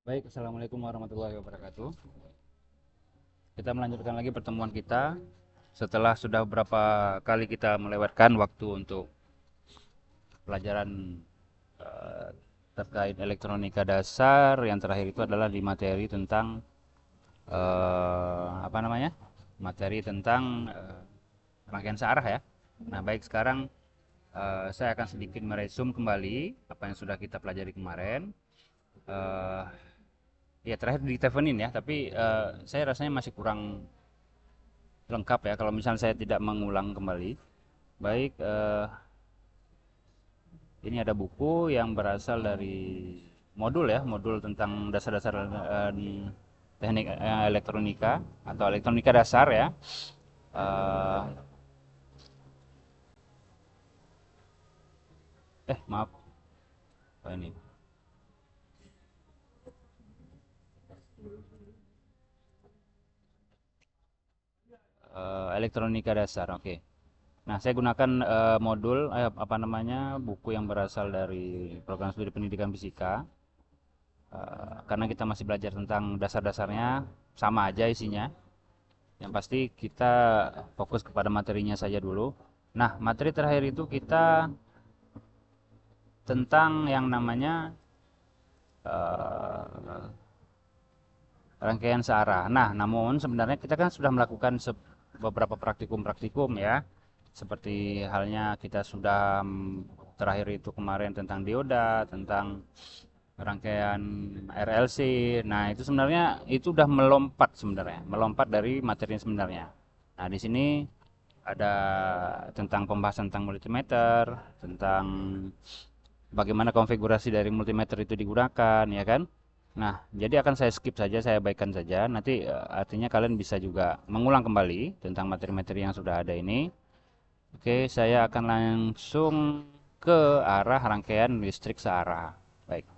Baik, assalamualaikum warahmatullahi wabarakatuh. Kita melanjutkan lagi pertemuan kita setelah sudah beberapa kali kita melewatkan waktu untuk pelajaran eh, terkait elektronika dasar. Yang terakhir itu adalah di materi tentang apa namanya? Materi tentang rangkaian searah ya. Nah, baik sekarang saya akan sedikit meresum kembali apa yang sudah kita pelajari kemarin. Eh, Ya terakhir diteleponin ya, tapi saya rasanya masih kurang lengkap ya kalau misalnya saya tidak mengulang kembali. Baik, ini ada buku yang berasal dari modul ya, modul tentang dasar-dasar teknik elektronika atau elektronika dasar ya. Eh, Maaf, apa ini? Elektronika dasar, oke. Nah, saya gunakan modul apa namanya buku yang berasal dari program studi pendidikan fisika. Karena kita masih belajar tentang dasar-dasarnya, sama aja isinya. Yang pasti kita fokus kepada materinya saja dulu. Nah, materi terakhir itu kita tentang yang namanya uh, rangkaian searah. Nah, namun sebenarnya kita kan sudah melakukan beberapa praktikum-praktikum ya. Seperti halnya kita sudah terakhir itu kemarin tentang dioda, tentang rangkaian RLC. Nah, itu sebenarnya itu udah melompat sebenarnya, melompat dari materi sebenarnya. Nah, di sini ada tentang pembahasan tentang multimeter, tentang bagaimana konfigurasi dari multimeter itu digunakan, ya kan? Nah, jadi akan saya skip saja, saya abaikan saja. Nanti artinya kalian bisa juga mengulang kembali tentang materi-materi yang sudah ada ini. Oke, saya akan langsung ke arah rangkaian listrik searah. Baik.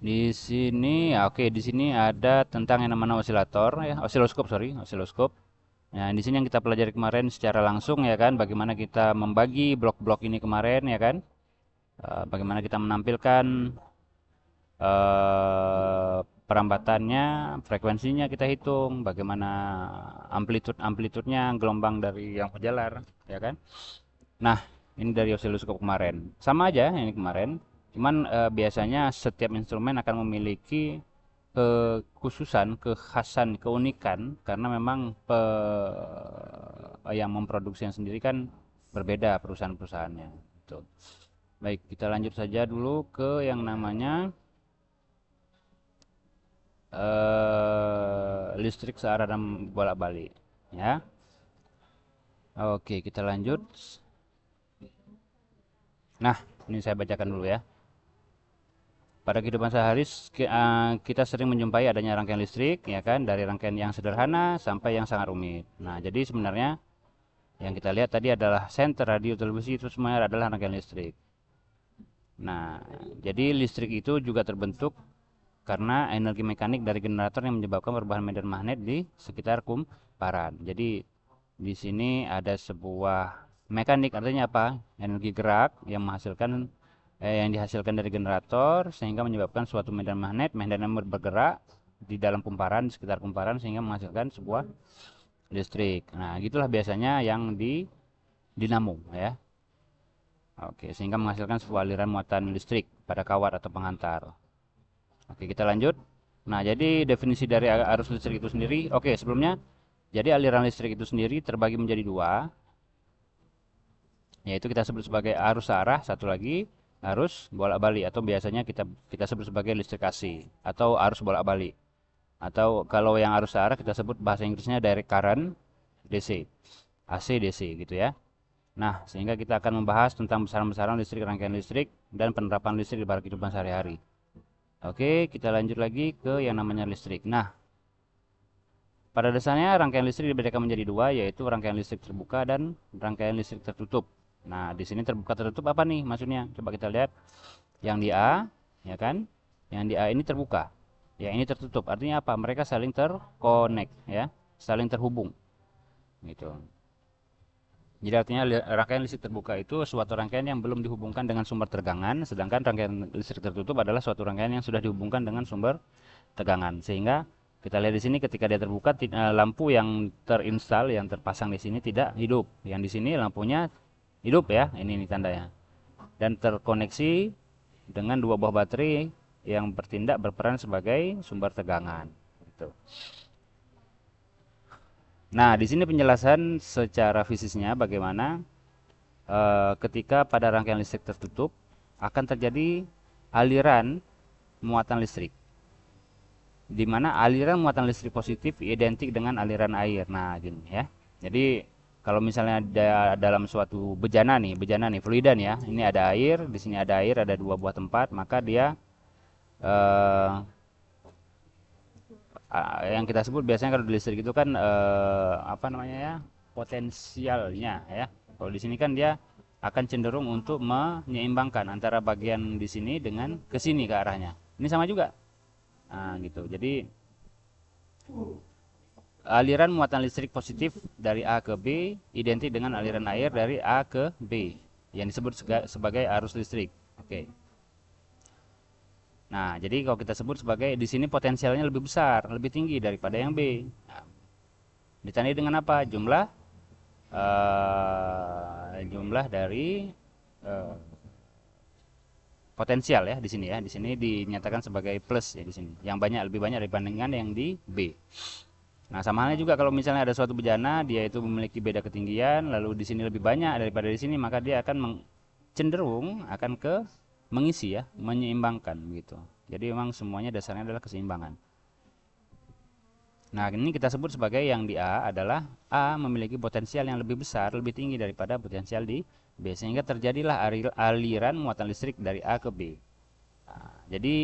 Di sini, ya, oke, di sini ada tentang yang namanya osilator ya, osiloskop, sorry, osiloskop. Nah, di sini yang kita pelajari kemarin secara langsung ya kan, bagaimana kita membagi blok-blok ini kemarin ya kan, bagaimana kita menampilkan perambatannya, frekuensinya kita hitung, bagaimana amplitudenya, gelombang dari yang berjalar ya kan. Nah, ini dari osiloskop kemarin, sama aja ini kemarin, cuman biasanya setiap instrumen akan memiliki kekhususan, kekhasan, keunikan karena memang yang memproduksinya sendiri kan berbeda perusahaan-perusahaannya. Gitu. Baik, kita lanjut saja dulu ke yang namanya listrik searah dan bolak-balik. Ya, oke kita lanjut. Nah, ini saya bacakan dulu ya. Pada kehidupan sehari kita sering menjumpai adanya rangkaian listrik, ya kan, dari rangkaian yang sederhana sampai yang sangat rumit. Nah, jadi sebenarnya yang kita lihat tadi adalah senter, radio, televisi itu semuanya adalah rangkaian listrik. Nah, jadi listrik itu juga terbentuk karena energi mekanik dari generator yang menyebabkan perubahan medan magnet di sekitar kumparan. Jadi di sini ada sebuah mekanik, artinya apa? Energi gerak yang dihasilkan dari generator sehingga menyebabkan suatu medan magnet, medan yang bergerak di dalam kumparan, di sekitar kumparan sehingga menghasilkan sebuah listrik. Nah, gitulah biasanya yang di dinamo ya. Oke, sehingga menghasilkan sebuah aliran muatan listrik pada kawat atau penghantar. Oke, kita lanjut. Nah, jadi definisi dari arus listrik itu sendiri. Oke, sebelumnya, jadi aliran listrik itu sendiri terbagi menjadi dua, yaitu kita sebut sebagai arus arah, satu lagi arus bolak-balik atau biasanya kita sebut sebagai listrik AC atau arus bolak-balik. Atau kalau yang arus arah kita sebut bahasa Inggrisnya direct current DC, AC DC gitu ya. Nah, sehingga kita akan membahas tentang besaran-besaran listrik, rangkaian listrik, dan penerapan listrik di pada kehidupan sehari-hari. Oke, kita lanjut lagi ke yang namanya listrik. Nah, pada dasarnya rangkaian listrik dibedakan menjadi dua, yaitu rangkaian listrik terbuka dan rangkaian listrik tertutup. Nah, di sini terbuka tertutup apa nih maksudnya? Coba kita lihat. Yang di A, ya kan? Yang di A ini terbuka. Yang ini tertutup. Artinya apa? Mereka saling terkonek, ya, saling terhubung. Gitu. Jadi artinya rangkaian listrik terbuka itu suatu rangkaian yang belum dihubungkan dengan sumber tegangan, sedangkan rangkaian listrik tertutup adalah suatu rangkaian yang sudah dihubungkan dengan sumber tegangan. Sehingga kita lihat di sini ketika dia terbuka, lampu yang terinstal, yang terpasang di sini tidak hidup. Yang di sini lampunya hidup ya, ini tandanya. Dan terkoneksi dengan dua buah baterai yang berperan sebagai sumber tegangan. Gitu. Nah, di sini penjelasan secara fisiknya bagaimana ketika pada rangkaian listrik tertutup akan terjadi aliran muatan listrik, di mana aliran muatan listrik positif identik dengan aliran air. Nah, gini ya. Jadi kalau misalnya dalam suatu bejana nih fluidan ya, ini ada air, di sini ada air, ada dua buah tempat, maka dia eh, yang kita sebut biasanya kalau di listrik itu kan apa namanya ya, potensialnya ya. Kalau di sini kan dia akan cenderung untuk menyeimbangkan antara bagian di sini dengan ke sini ke arahnya. Ini sama juga. Nah, gitu. Jadi aliran muatan listrik positif dari A ke B identik dengan aliran air dari A ke B yang disebut sebagai arus listrik. Oke. Nah, jadi kalau kita sebut sebagai di sini potensialnya lebih besar, lebih tinggi daripada yang B. Nah, ditandai dengan apa? Jumlah dari potensial ya di sini ya. Di sini dinyatakan sebagai plus ya di sini. Yang lebih banyak dibandingkan yang di B. Nah, sama halnya juga kalau misalnya ada suatu bejana, dia itu memiliki beda ketinggian, lalu di sini lebih banyak daripada di sini, maka dia akan cenderung akan ke mengisi ya, menyeimbangkan gitu. Jadi memang semuanya dasarnya adalah keseimbangan. Nah, ini kita sebut sebagai yang di A adalah A memiliki potensial yang lebih besar, lebih tinggi daripada potensial di B, sehingga terjadilah aliran muatan listrik dari A ke B. Nah, jadi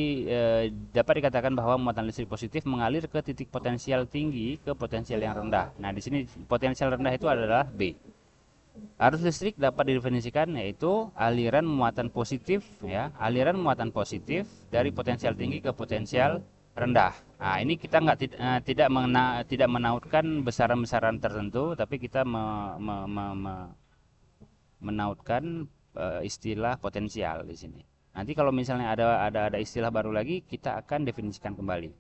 dapat dikatakan bahwa muatan listrik positif mengalir ke titik potensial tinggi ke potensial yang rendah. Nah, di sini potensial rendah itu adalah B. Arus listrik dapat didefinisikan yaitu aliran muatan positif ya, aliran muatan positif dari potensial tinggi ke potensial rendah. Nah, ini kita tidak menautkan besaran-besaran tertentu, tapi kita menautkan istilah potensial di sini. Nanti kalau misalnya ada istilah baru lagi, kita akan definisikan kembali.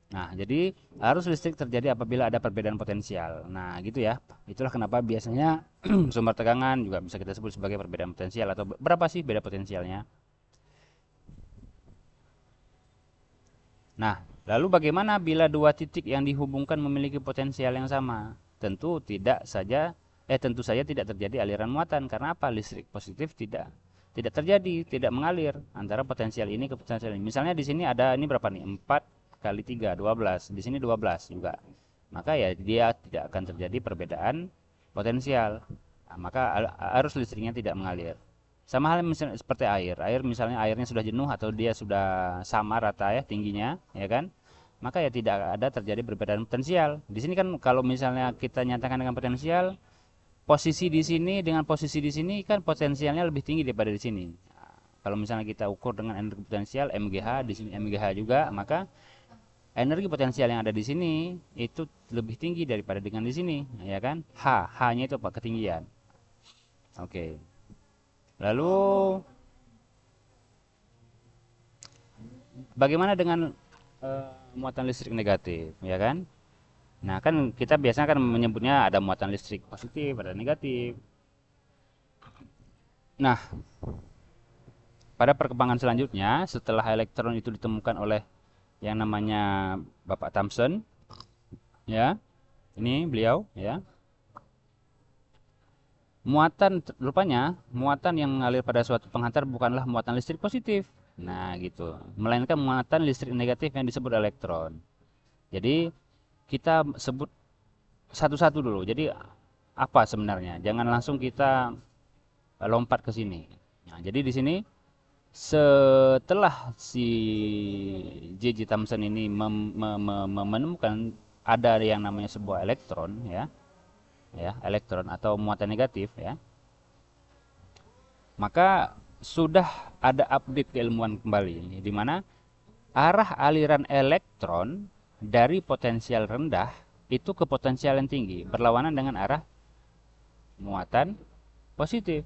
Nah, jadi arus listrik terjadi apabila ada perbedaan potensial. Nah, gitu ya. Itulah kenapa biasanya sumber tegangan juga bisa kita sebut sebagai perbedaan potensial, atau berapa sih beda potensialnya. Nah, lalu bagaimana bila dua titik yang dihubungkan memiliki potensial yang sama? Tentu saja tidak terjadi aliran muatan. Karena apa? Listrik positif tidak terjadi, tidak mengalir antara potensial ini ke potensial ini. Misalnya di sini ada ini berapa nih? 4 kali 3, 12. Di sini 12 juga. Maka ya dia tidak akan terjadi perbedaan potensial. Nah, maka arus listriknya tidak mengalir. Sama halnya misalnya seperti air. Misalnya airnya sudah jenuh atau dia sudah sama rata ya tingginya, ya kan? Maka ya tidak ada terjadi perbedaan potensial. Di sini kan kalau misalnya kita nyatakan dengan potensial, posisi di sini dengan posisi di sini kan potensialnya lebih tinggi daripada di sini. Nah, kalau misalnya kita ukur dengan energi potensial MGH, di sini MGH juga, maka energi potensial yang ada di sini itu lebih tinggi daripada dengan di sini, ya kan? H-nya itu apa? Ketinggian. Oke. Lalu bagaimana dengan muatan listrik negatif, ya kan? Nah, kan kita biasanya kan menyebutnya ada muatan listrik positif, ada negatif. Nah, pada perkembangan selanjutnya setelah elektron itu ditemukan oleh yang namanya Bapak Thomson, ya, ini beliau, ya. Rupanya muatan yang mengalir pada suatu penghantar bukanlah muatan listrik positif. Nah, gitu. Melainkan muatan listrik negatif yang disebut elektron. Jadi kita sebut satu-satu dulu. Jadi apa sebenarnya? Jangan langsung kita lompat ke sini. Nah, jadi di sini setelah si J.J. Thomson ini menemukan ada yang namanya sebuah elektron, ya, elektron atau muatan negatif, ya, maka sudah ada update keilmuan kembali, di mana arah aliran elektron dari potensial rendah itu ke potensial yang tinggi, berlawanan dengan arah muatan positif.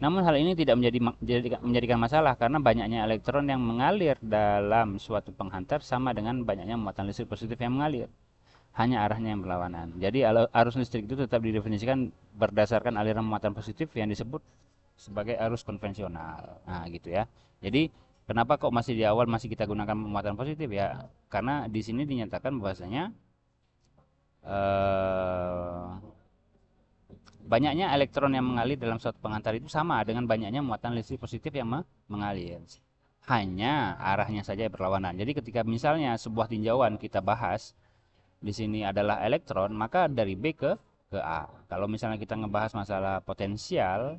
Namun hal ini tidak menjadikan masalah karena banyaknya elektron yang mengalir dalam suatu penghantar sama dengan banyaknya muatan listrik positif yang mengalir. Hanya arahnya yang berlawanan. Jadi arus listrik itu tetap didefinisikan berdasarkan aliran muatan positif yang disebut sebagai arus konvensional. Nah, gitu ya. Jadi kenapa kok masih di awal masih kita gunakan muatan positif ya? Karena di sini dinyatakan bahwasanya eh, banyaknya elektron yang mengalir dalam suatu pengantar itu sama dengan banyaknya muatan listrik positif yang mengalir. Hanya arahnya saja yang berlawanan. Jadi ketika misalnya sebuah tinjauan kita bahas di sini adalah elektron, maka dari B ke A. Kalau misalnya kita ngebahas masalah potensial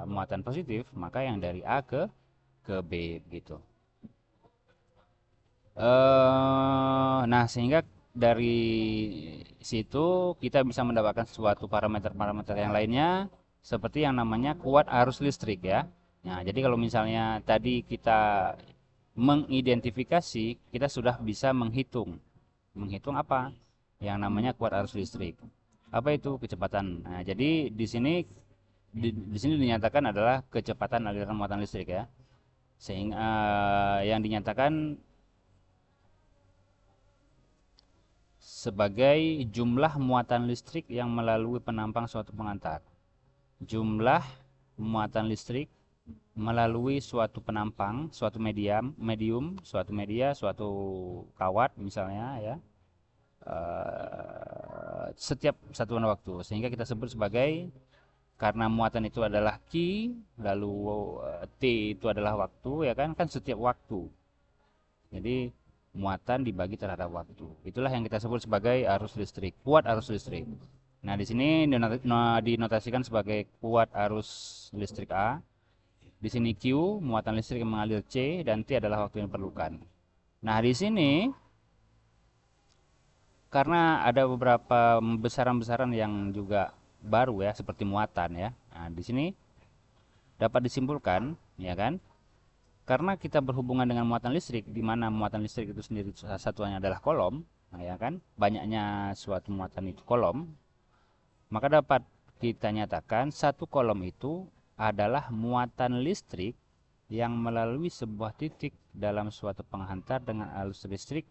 muatan positif, maka yang dari A ke B gitu. Nah, sehingga dari situ kita bisa mendapatkan suatu parameter-parameter yang lainnya seperti yang namanya kuat arus listrik ya. Nah, jadi kalau misalnya tadi kita mengidentifikasi, kita sudah bisa menghitung. Menghitung apa? Yang namanya kuat arus listrik. Apa itu? Kecepatan. Nah, jadi di sini dinyatakan adalah kecepatan aliran muatan listrik ya. Sehingga yang dinyatakan sebagai jumlah muatan listrik yang melalui penampang suatu pengantar. Jumlah muatan listrik melalui suatu penampang, suatu suatu media, suatu kawat misalnya ya, setiap satuan waktu. Sehingga kita sebut sebagai karena muatan itu adalah Q, lalu T itu adalah waktu ya kan, kan setiap waktu. Jadi muatan dibagi terhadap waktu. Itulah yang kita sebut sebagai arus listrik, kuat arus listrik. Nah, di sini dinotasikan sebagai kuat arus listrik A. Di sini Q, muatan listrik yang mengalir C, dan T adalah waktu yang diperlukan. Nah, di sini karena ada beberapa besaran-besaran yang juga baru ya, seperti muatan ya. Nah, di sini dapat disimpulkan, ya kan? Karena kita berhubungan dengan muatan listrik, di mana muatan listrik itu sendiri satuannya adalah kolom, nah, ya kan? Banyaknya suatu muatan itu kolom, maka dapat kita nyatakan satu kolom itu adalah muatan listrik yang melalui sebuah titik dalam suatu penghantar dengan arus listrik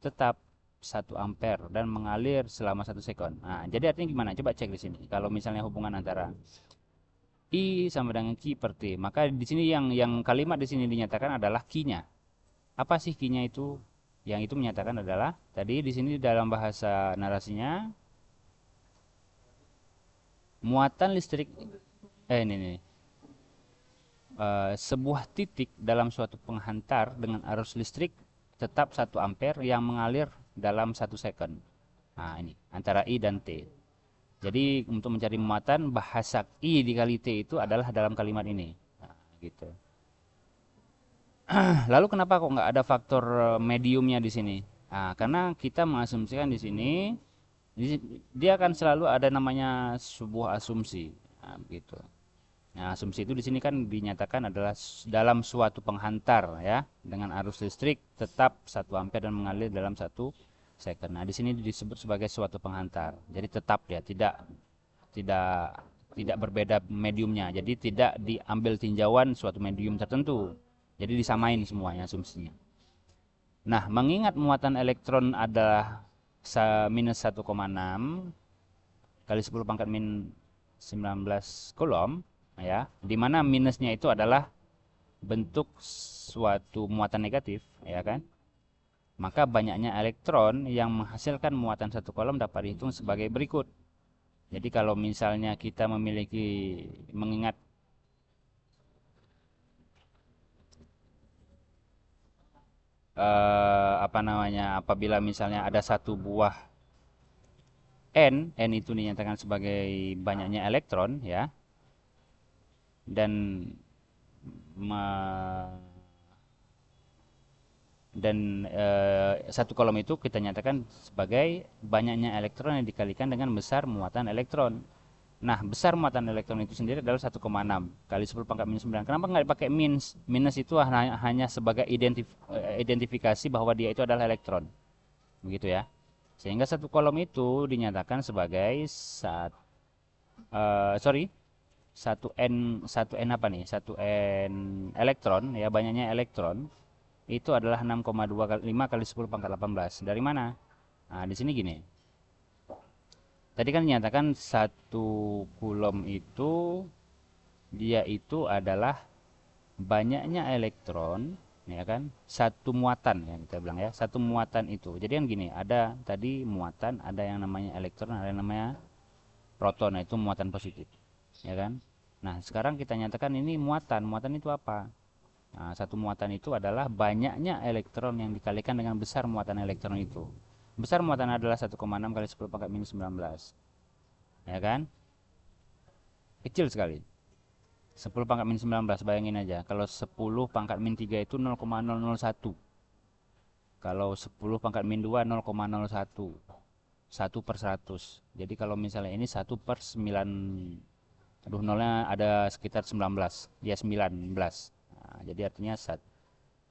tetap 1 ampere dan mengalir selama 1 sekon. Nah, jadi artinya gimana? Coba cek di sini. Kalau misalnya hubungan antara I sama dengan Q per T, maka di sini yang kalimat di sini dinyatakan adalah Q-nya. Apa sih Q-nya itu? Yang itu menyatakan adalah tadi di sini dalam bahasa narasinya muatan listrik ini sebuah titik dalam suatu penghantar dengan arus listrik tetap 1 ampere yang mengalir dalam 1 sekon. Nah, ini antara I dan T. Jadi untuk mencari muatan, bahasa I dikali T itu adalah dalam kalimat ini. Nah, gitu. Lalu kenapa kok nggak ada faktor mediumnya di sini? Nah, karena kita mengasumsikan di sini dia akan selalu ada namanya sebuah asumsi. Nah, begitu. Nah, asumsi itu di sini kan dinyatakan adalah dalam suatu penghantar ya dengan arus listrik tetap 1 ampere dan mengalir dalam 1 sekon. Nah, di sini disebut sebagai suatu penghantar. Jadi tetap dia tidak tidak berbeda mediumnya. Jadi tidak diambil tinjauan suatu medium tertentu. Jadi disamain semuanya asumsinya. Nah, mengingat muatan elektron adalah minus 1,6 kali 10 pangkat min 19 coulomb ya, di mana minusnya itu adalah bentuk suatu muatan negatif ya kan, maka banyaknya elektron yang menghasilkan muatan 1 coulomb dapat dihitung sebagai berikut. Jadi kalau misalnya kita mengingat apa namanya, apabila misalnya ada satu buah N itu dinyatakan sebagai banyaknya elektron ya, dan satu kolom itu kita nyatakan sebagai banyaknya elektron yang dikalikan dengan besar muatan elektron. Nah, besar muatan elektron itu sendiri adalah 1,6 kali 10 pangkat minus 9. Kenapa nggak dipakai minus? Minus itu hanya sebagai identifikasi bahwa dia itu adalah elektron. Begitu ya. Sehingga satu kolom itu dinyatakan sebagai sorry, satu n apa nih? Satu n elektron ya, banyaknya elektron itu adalah 6,25 kali 10 pangkat 18. Dari mana? Nah, di sini gini. Tadi kan dinyatakan satu kulom itu dia itu adalah banyaknya elektron, ya kan, satu muatan ya kita bilang ya, satu muatan itu. Jadi kan gini, ada tadi muatan, ada yang namanya elektron, ada yang namanya proton. Nah, itu muatan positif, ya kan. Nah, sekarang kita nyatakan ini muatan. Muatan itu apa? Nah, satu muatan itu adalah banyaknya elektron yang dikalikan dengan besar muatan elektron itu. Besar muatan adalah 1,6 kali 10 pangkat minus 19, ya kan. Kecil sekali. 10 pangkat min 19, bayangin aja. Kalau 10 pangkat min 3 itu 0,001. Kalau 10 pangkat min 2 0,01. 1 per 100. Jadi kalau misalnya ini 1 per 9. Aduh, nolnya ada sekitar 19. Ya 19. Nah, jadi artinya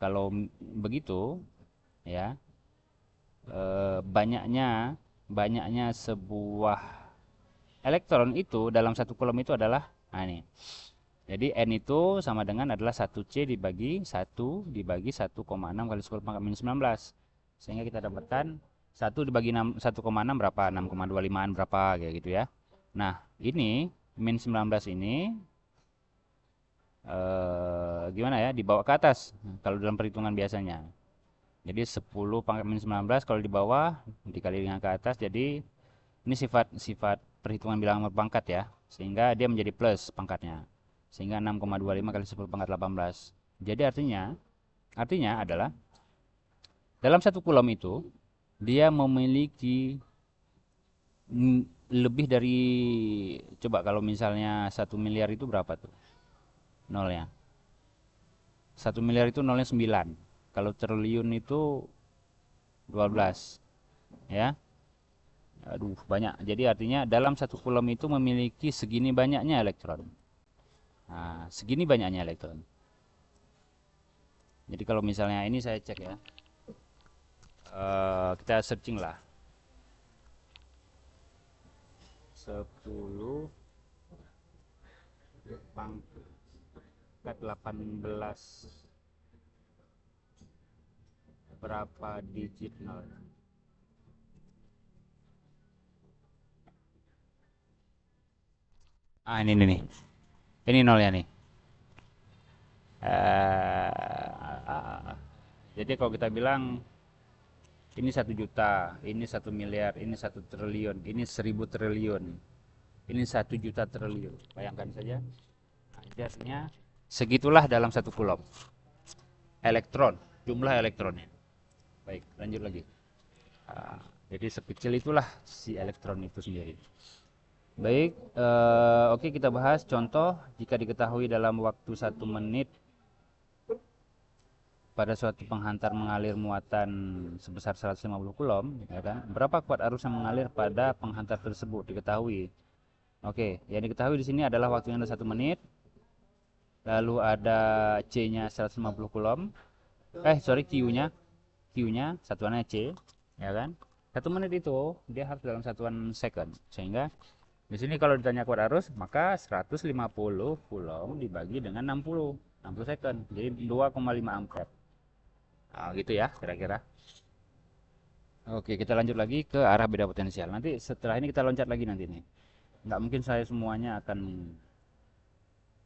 kalau begitu ya, banyaknya sebuah elektron itu dalam satu kolom itu adalah, nah ini. Jadi N itu sama dengan adalah 1C dibagi 1 dibagi 1,6 kali 10 pangkat minus 19. Sehingga kita dapatkan 1 dibagi 1,6 berapa? 6,25an berapa kayak gitu ya. Nah, ini min 19 ini gimana ya? Dibawa ke atas kalau dalam perhitungan biasanya. Jadi 10 pangkat minus 19 kalau di bawah dikali dengan ke atas, jadi ini sifat perhitungan bilangan berpangkat ya, sehingga dia menjadi plus pangkatnya. Sehingga 6,25 kali 10 pangkat 18. Jadi artinya adalah dalam satu kulom itu dia memiliki lebih dari, coba kalau misalnya 1 miliar itu berapa tuh nolnya? 1 miliar itu nolnya 9. Kalau triliun itu 12, ya. Aduh, banyak. Jadi artinya dalam satu kulom itu memiliki segini banyaknya elektron. Nah, segini banyaknya elektron. Jadi kalau misalnya ini saya cek ya, kita searching lah. 10 pangkat 18 berapa digit nol? Ini nih. Ini nolnya nih. Jadi kalau kita bilang ini 1 juta, ini 1 miliar, ini 1 triliun, ini 1000 triliun, ini 1 juta triliun. Bayangkan saja. Artinya segitulah dalam satu kulom. Elektron, jumlah elektronnya. Baik, lanjut lagi. Jadi sekecil itulah si elektron itu sendiri. Baik, oke, kita bahas contoh jika diketahui dalam waktu 1 menit pada suatu penghantar mengalir muatan sebesar 150 kulom, ya kan? Berapa kuat arus yang mengalir pada penghantar tersebut diketahui. Oke, yang diketahui di sini adalah waktunya ada 1 menit, lalu ada C-nya 150 kulom, sorry, Q-nya satuannya C, ya kan? 1 menit itu dia harus dalam satuan second, sehingga di sini kalau ditanya kuat arus, maka 150 kulom dibagi dengan 60 second, jadi 2,5 ampere. Nah, gitu ya kira-kira. Oke, kita lanjut lagi ke arah beda potensial. Nanti setelah ini kita loncat lagi nanti nih. Nggak mungkin saya semuanya akan,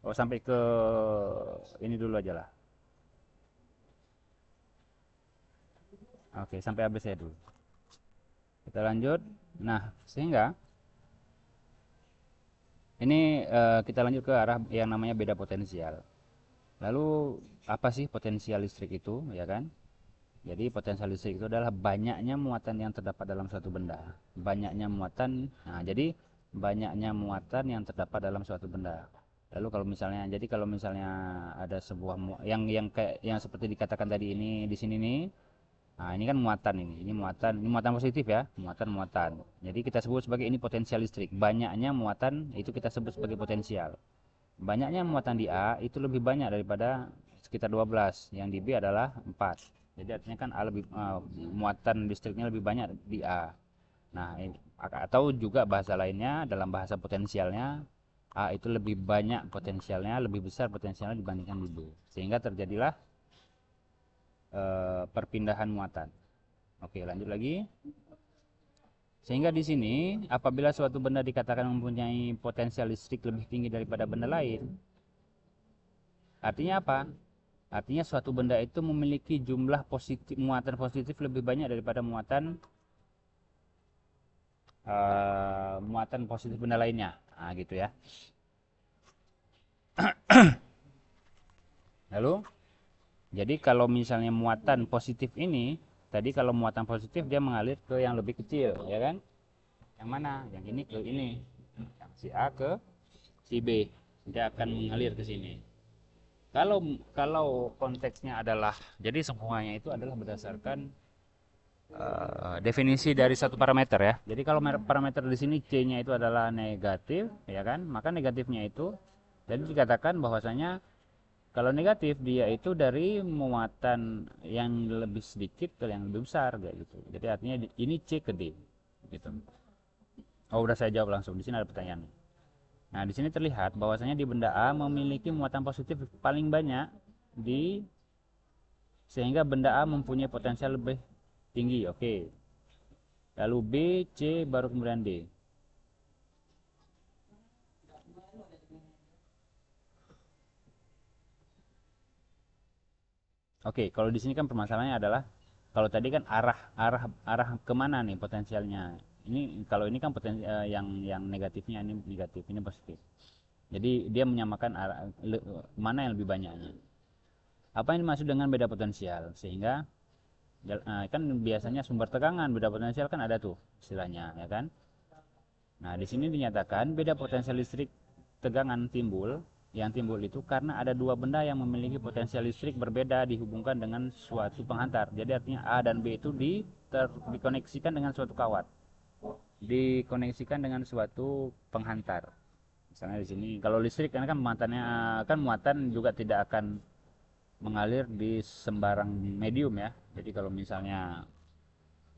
sampai ke ini dulu aja lah. Oke, sampai habis saya dulu. Kita lanjut. Nah, sehingga ini kita lanjut ke arah yang namanya beda potensial. Lalu apa sih potensial listrik itu, ya kan? Jadi potensial listrik itu adalah banyaknya muatan yang terdapat dalam suatu benda. Banyaknya muatan. Nah, jadi banyaknya muatan yang terdapat dalam suatu benda. Lalu kalau misalnya ada sebuah yang kayak yang seperti dikatakan tadi ini di sini nih. Nah, ini kan muatan ini. Ini muatan positif ya, muatan-muatan. Jadi kita sebut sebagai ini potensial listrik. Banyaknya muatan itu kita sebut sebagai potensial. Banyaknya muatan di A itu lebih banyak daripada sekitar 12. Yang di B adalah 4. Jadi artinya kan A muatan listriknya lebih banyak di A. Nah, Atau juga bahasa lainnya, dalam bahasa potensialnya, A itu lebih banyak potensialnya, lebih besar potensialnya dibandingkan di B, sehingga terjadilah perpindahan muatan. Oke, lanjut lagi. Sehingga di sini apabila suatu benda dikatakan mempunyai potensial listrik lebih tinggi daripada benda lain, artinya apa? Artinya suatu benda itu memiliki jumlah positif, muatan positif lebih banyak daripada muatan positif benda lainnya. Nah, gitu ya. Lalu, jadi kalau misalnya muatan positif ini, tadi kalau muatan positif dia mengalir ke yang lebih kecil, ya kan? Yang mana? Yang ini ke ini. Yang si A ke si B. Dia akan mengalir ke sini. Kalau kalau konteksnya adalah, jadi semuanya itu adalah berdasarkan definisi dari satu parameter ya. Jadi kalau parameter di sini C-nya itu adalah negatif, ya kan? Maka negatifnya itu jadi dikatakan bahwasanya kalau negatif dia itu dari muatan yang lebih sedikit ke yang lebih besar kayak gitu. Jadi artinya ini C ke D gitu. Oh, udah saya jawab langsung. Di sini ada pertanyaan. Nah, di sini terlihat bahwasanya di benda A memiliki muatan positif paling banyak di sehingga benda A mempunyai potensial lebih tinggi. Oke. Lalu B, C, baru kemudian D. Oke, kalau di sini kan permasalahannya adalah kalau tadi kan arah arah arah kemana nih potensialnya. Ini kalau ini kan yang negatifnya ini negatif, ini positif. Jadi dia menyamakan arah mana yang lebih banyaknya. Apa yang dimaksud dengan beda potensial? Sehingga kan biasanya sumber tegangan beda potensial kan ada tuh istilahnya, ya kan? Nah, di sini dinyatakan beda potensial listrik tegangan yang timbul itu karena ada dua benda yang memiliki potensial listrik berbeda dihubungkan dengan suatu penghantar. Jadi artinya A dan B itu dikoneksikan dengan suatu kawat, dikoneksikan dengan suatu penghantar. Misalnya di sini kalau listrik kan muatan juga tidak akan mengalir di sembarang medium ya. Jadi kalau misalnya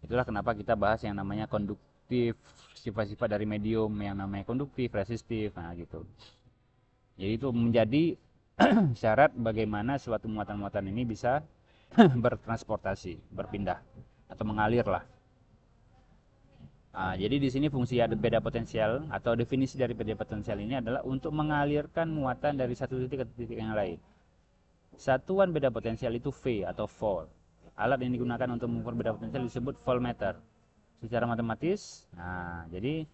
itulah kenapa kita bahas yang namanya konduktif, sifat-sifat dari medium yang namanya konduktif, resistif, nah gitu. Jadi itu menjadi syarat bagaimana suatu muatan-muatan ini bisa bertransportasi, berpindah atau mengalir lah. Nah, jadi di sini fungsi ada beda potensial atau definisi dari beda potensial ini adalah untuk mengalirkan muatan dari satu titik ke titik yang lain. Satuan beda potensial itu V atau volt. Alat yang digunakan untuk mengukur beda potensial disebut voltmeter. Secara matematis, nah jadi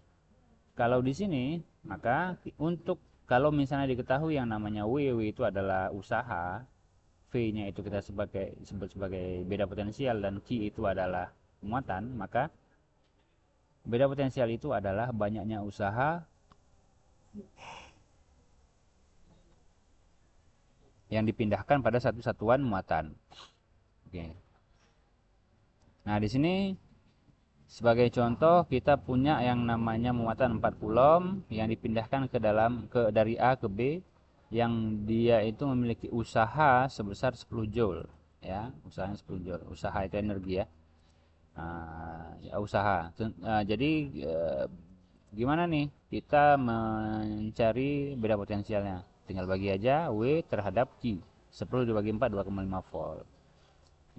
kalau di sini maka untuk kalau misalnya diketahui yang namanya W itu adalah usaha, V-nya itu kita sebut sebagai beda potensial dan Q itu adalah muatan, maka beda potensial itu adalah banyaknya usaha yang dipindahkan pada satu satuan muatan. Oke. Nah, di sini sebagai contoh kita punya yang namanya muatan 4 coulomb yang dipindahkan dari A ke B yang dia itu memiliki usaha sebesar 10 joule ya, usahanya 10 joule. Usaha itu energi ya. Ya usaha. Jadi gimana nih kita mencari beda potensialnya? Tinggal bagi aja W terhadap Q. 10 dibagi 4 2,5 volt.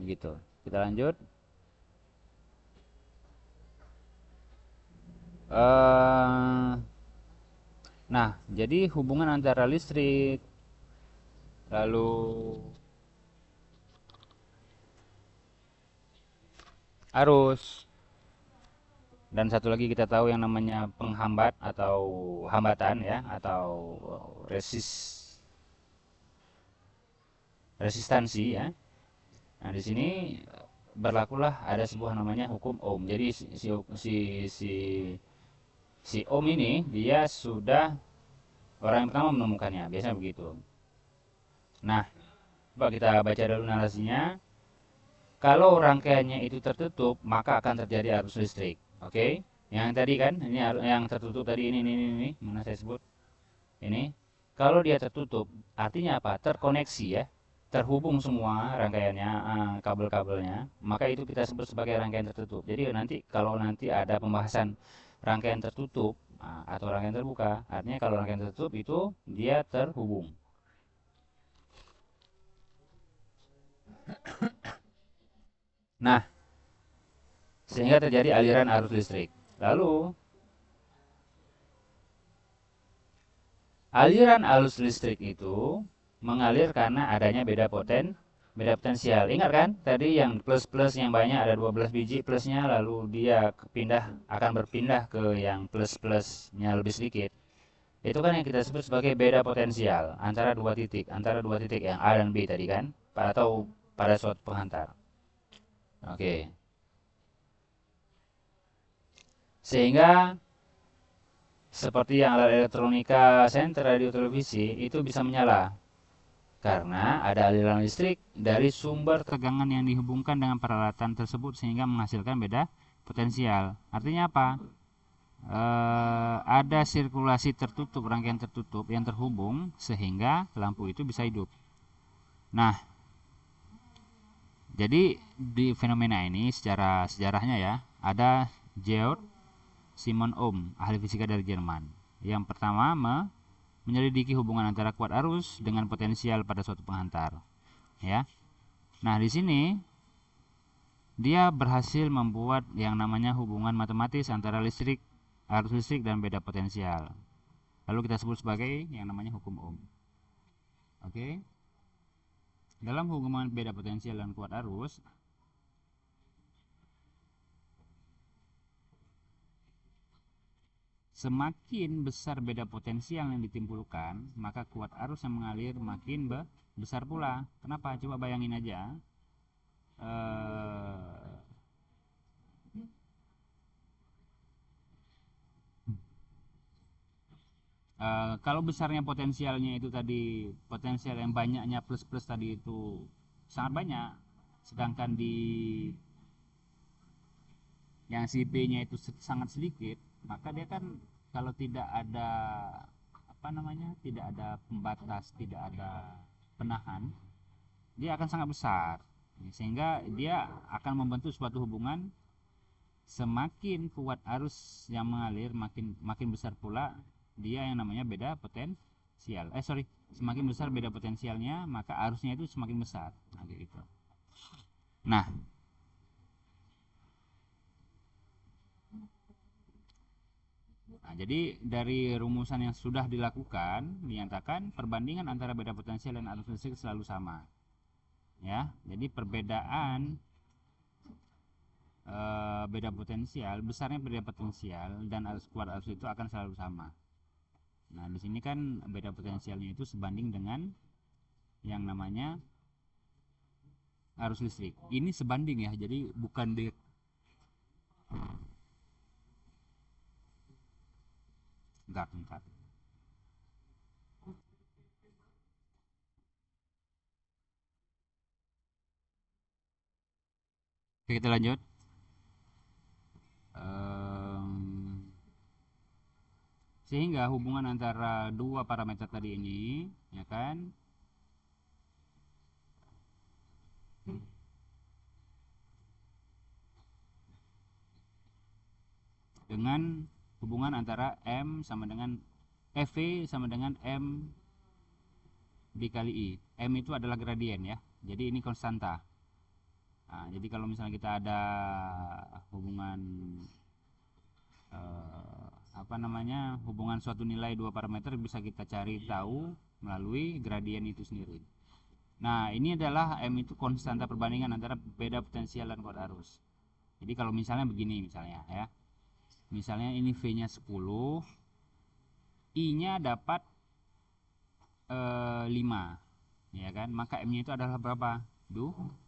Begitu. Kita lanjut. Nah, jadi hubungan antara listrik lalu arus dan satu lagi kita tahu yang namanya penghambat atau hambatan ya atau resistansi ya. Nah, di sini berlakulah ada sebuah namanya hukum Ohm. Jadi si Ohm ini dia sudah orang yang pertama menemukannya, biasanya begitu. Nah, coba kita baca dulu narasinya. Kalau rangkaiannya itu tertutup, maka akan terjadi arus listrik. Oke? Yang tadi kan, ini yang tertutup tadi ini, mana saya sebut? Ini. Kalau dia tertutup, artinya apa? Terkoneksi ya. Terhubung semua rangkaiannya, kabel-kabelnya, maka itu kita sebut sebagai rangkaian tertutup. Jadi nanti kalau nanti ada pembahasan rangkaian tertutup atau rangkaian terbuka. Artinya kalau rangkaian tertutup itu dia terhubung. Nah, sehingga terjadi aliran arus listrik. Lalu, aliran arus listrik itu mengalir karena adanya beda potensial. Ingat kan? Tadi yang plus-plus yang banyak ada 12 biji plusnya, lalu dia akan berpindah ke yang plus-plusnya lebih sedikit. Itu kan yang kita sebut sebagai beda potensial antara dua titik yang A dan B tadi kan, atau pada suatu penghantar. Oke. Sehingga seperti yang alat elektronika, senter, radio, televisi itu bisa menyala karena ada aliran listrik dari sumber tegangan yang dihubungkan dengan peralatan tersebut sehingga menghasilkan beda potensial. Artinya apa? Ada sirkulasi tertutup, rangkaian tertutup yang terhubung sehingga lampu itu bisa hidup. Nah, jadi di fenomena ini secara sejarahnya ya, ada Georg Simon Ohm, ahli fisika dari Jerman. Yang pertama menyelidiki hubungan antara kuat arus dengan potensial pada suatu penghantar. Ya. Nah, di sini dia berhasil membuat yang namanya hubungan matematis antara arus listrik dan beda potensial. Lalu kita sebut sebagai yang namanya hukum Ohm. Oke. Dalam hubungan beda potensial dan kuat arus, semakin besar beda potensial yang ditimbulkan, maka kuat arus yang mengalir makin besar pula. Kenapa? Coba bayangin aja. Kalau besarnya potensialnya itu tadi, potensial yang banyaknya plus-plus tadi itu sangat banyak, sedangkan di yang si B-nya itu sangat sedikit, maka dia kan kalau tidak ada apa namanya, tidak ada pembatas, tidak ada penahan, dia akan sangat besar, sehingga dia akan membentuk suatu hubungan. Semakin kuat arus yang mengalir, makin besar pula dia yang namanya beda potensial. Semakin besar beda potensialnya, maka arusnya itu semakin besar. Nah, gitu. Nah, jadi dari rumusan yang sudah dilakukan dinyatakan perbandingan antara beda potensial dan arus listrik selalu sama. Ya, jadi perbedaan beda potensial, besarnya beda potensial dan kuat arus itu akan selalu sama. Nah, di sini kan beda potensialnya itu sebanding dengan yang namanya arus listrik. Ini sebanding ya, jadi bukan di bentar. Oke, kita lanjut. Sehingga hubungan antara dua parameter tadi ini, ya kan, dengan hubungan antara M sama dengan FV sama dengan M dikali I. M itu adalah gradien ya, jadi ini konstanta. Nah, jadi kalau misalnya kita ada hubungan apa namanya, hubungan suatu nilai dua parameter bisa kita cari tahu melalui gradien itu sendiri. Nah, ini adalah M itu konstanta perbandingan antara beda potensial dan kuat arus. Jadi kalau misalnya begini misalnya ya. Misalnya ini V-nya 10, I-nya dapat 5. Ya kan? Maka M-nya itu adalah berapa? 2.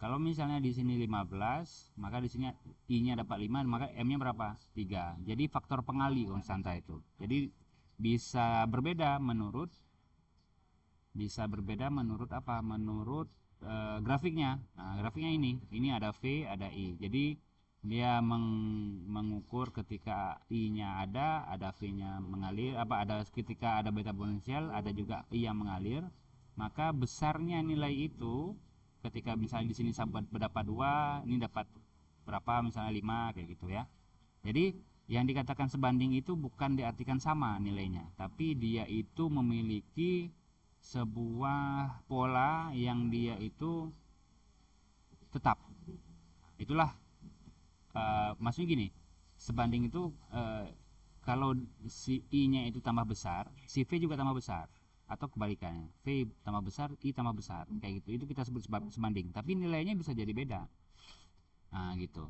Kalau misalnya di sini 15, maka di sini I-nya dapat 5, maka M-nya berapa? 3. Jadi faktor pengali konstanta itu. Jadi bisa berbeda menurut apa? Menurut grafiknya. Nah, grafiknya ini ada V, ada I. Jadi dia mengukur ketika I-nya ada V-nya mengalir, ada ketika ada beta potensial, ada juga I yang mengalir, maka besarnya nilai itu ketika misalnya di sini dapat 2, ini dapat berapa, misalnya 5 kayak gitu ya. Jadi Yang dikatakan sebanding itu bukan diartikan sama nilainya, tapi dia itu memiliki sebuah pola yang dia itu tetap. Itulah maksudnya gini, sebanding itu kalau si I-nya itu tambah besar, si V juga tambah besar, atau kebalikannya, V tambah besar, I tambah besar, kayak gitu. Itu kita sebut sebanding, tapi nilainya bisa jadi beda. Nah, gitu.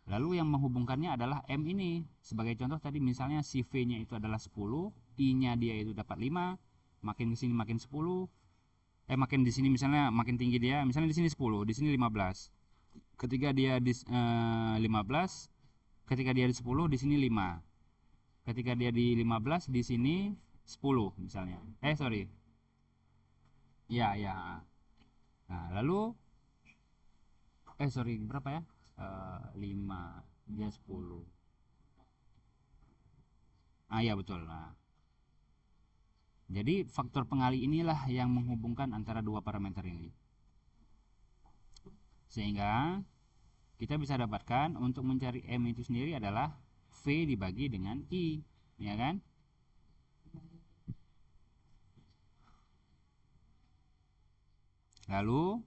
Lalu yang menghubungkannya adalah M ini. Sebagai contoh tadi misalnya si V-nya itu adalah 10, I-nya dia itu dapat 5, makin ke sini makin 10, makin di sini misalnya makin tinggi dia, misalnya di sini 10, di sini 15. Ketika dia di 15, ketika dia di 10, di sini 5. Ketika dia di 15, di sini 10 misalnya. Sorry. Ya, ya. Nah, lalu sorry, berapa ya? 5, dia 10. Ah, ya betul. Nah, jadi faktor pengali inilah yang menghubungkan antara dua parameter ini. Sehingga kita bisa dapatkan untuk mencari M itu sendiri adalah V dibagi dengan I, ya kan? Lalu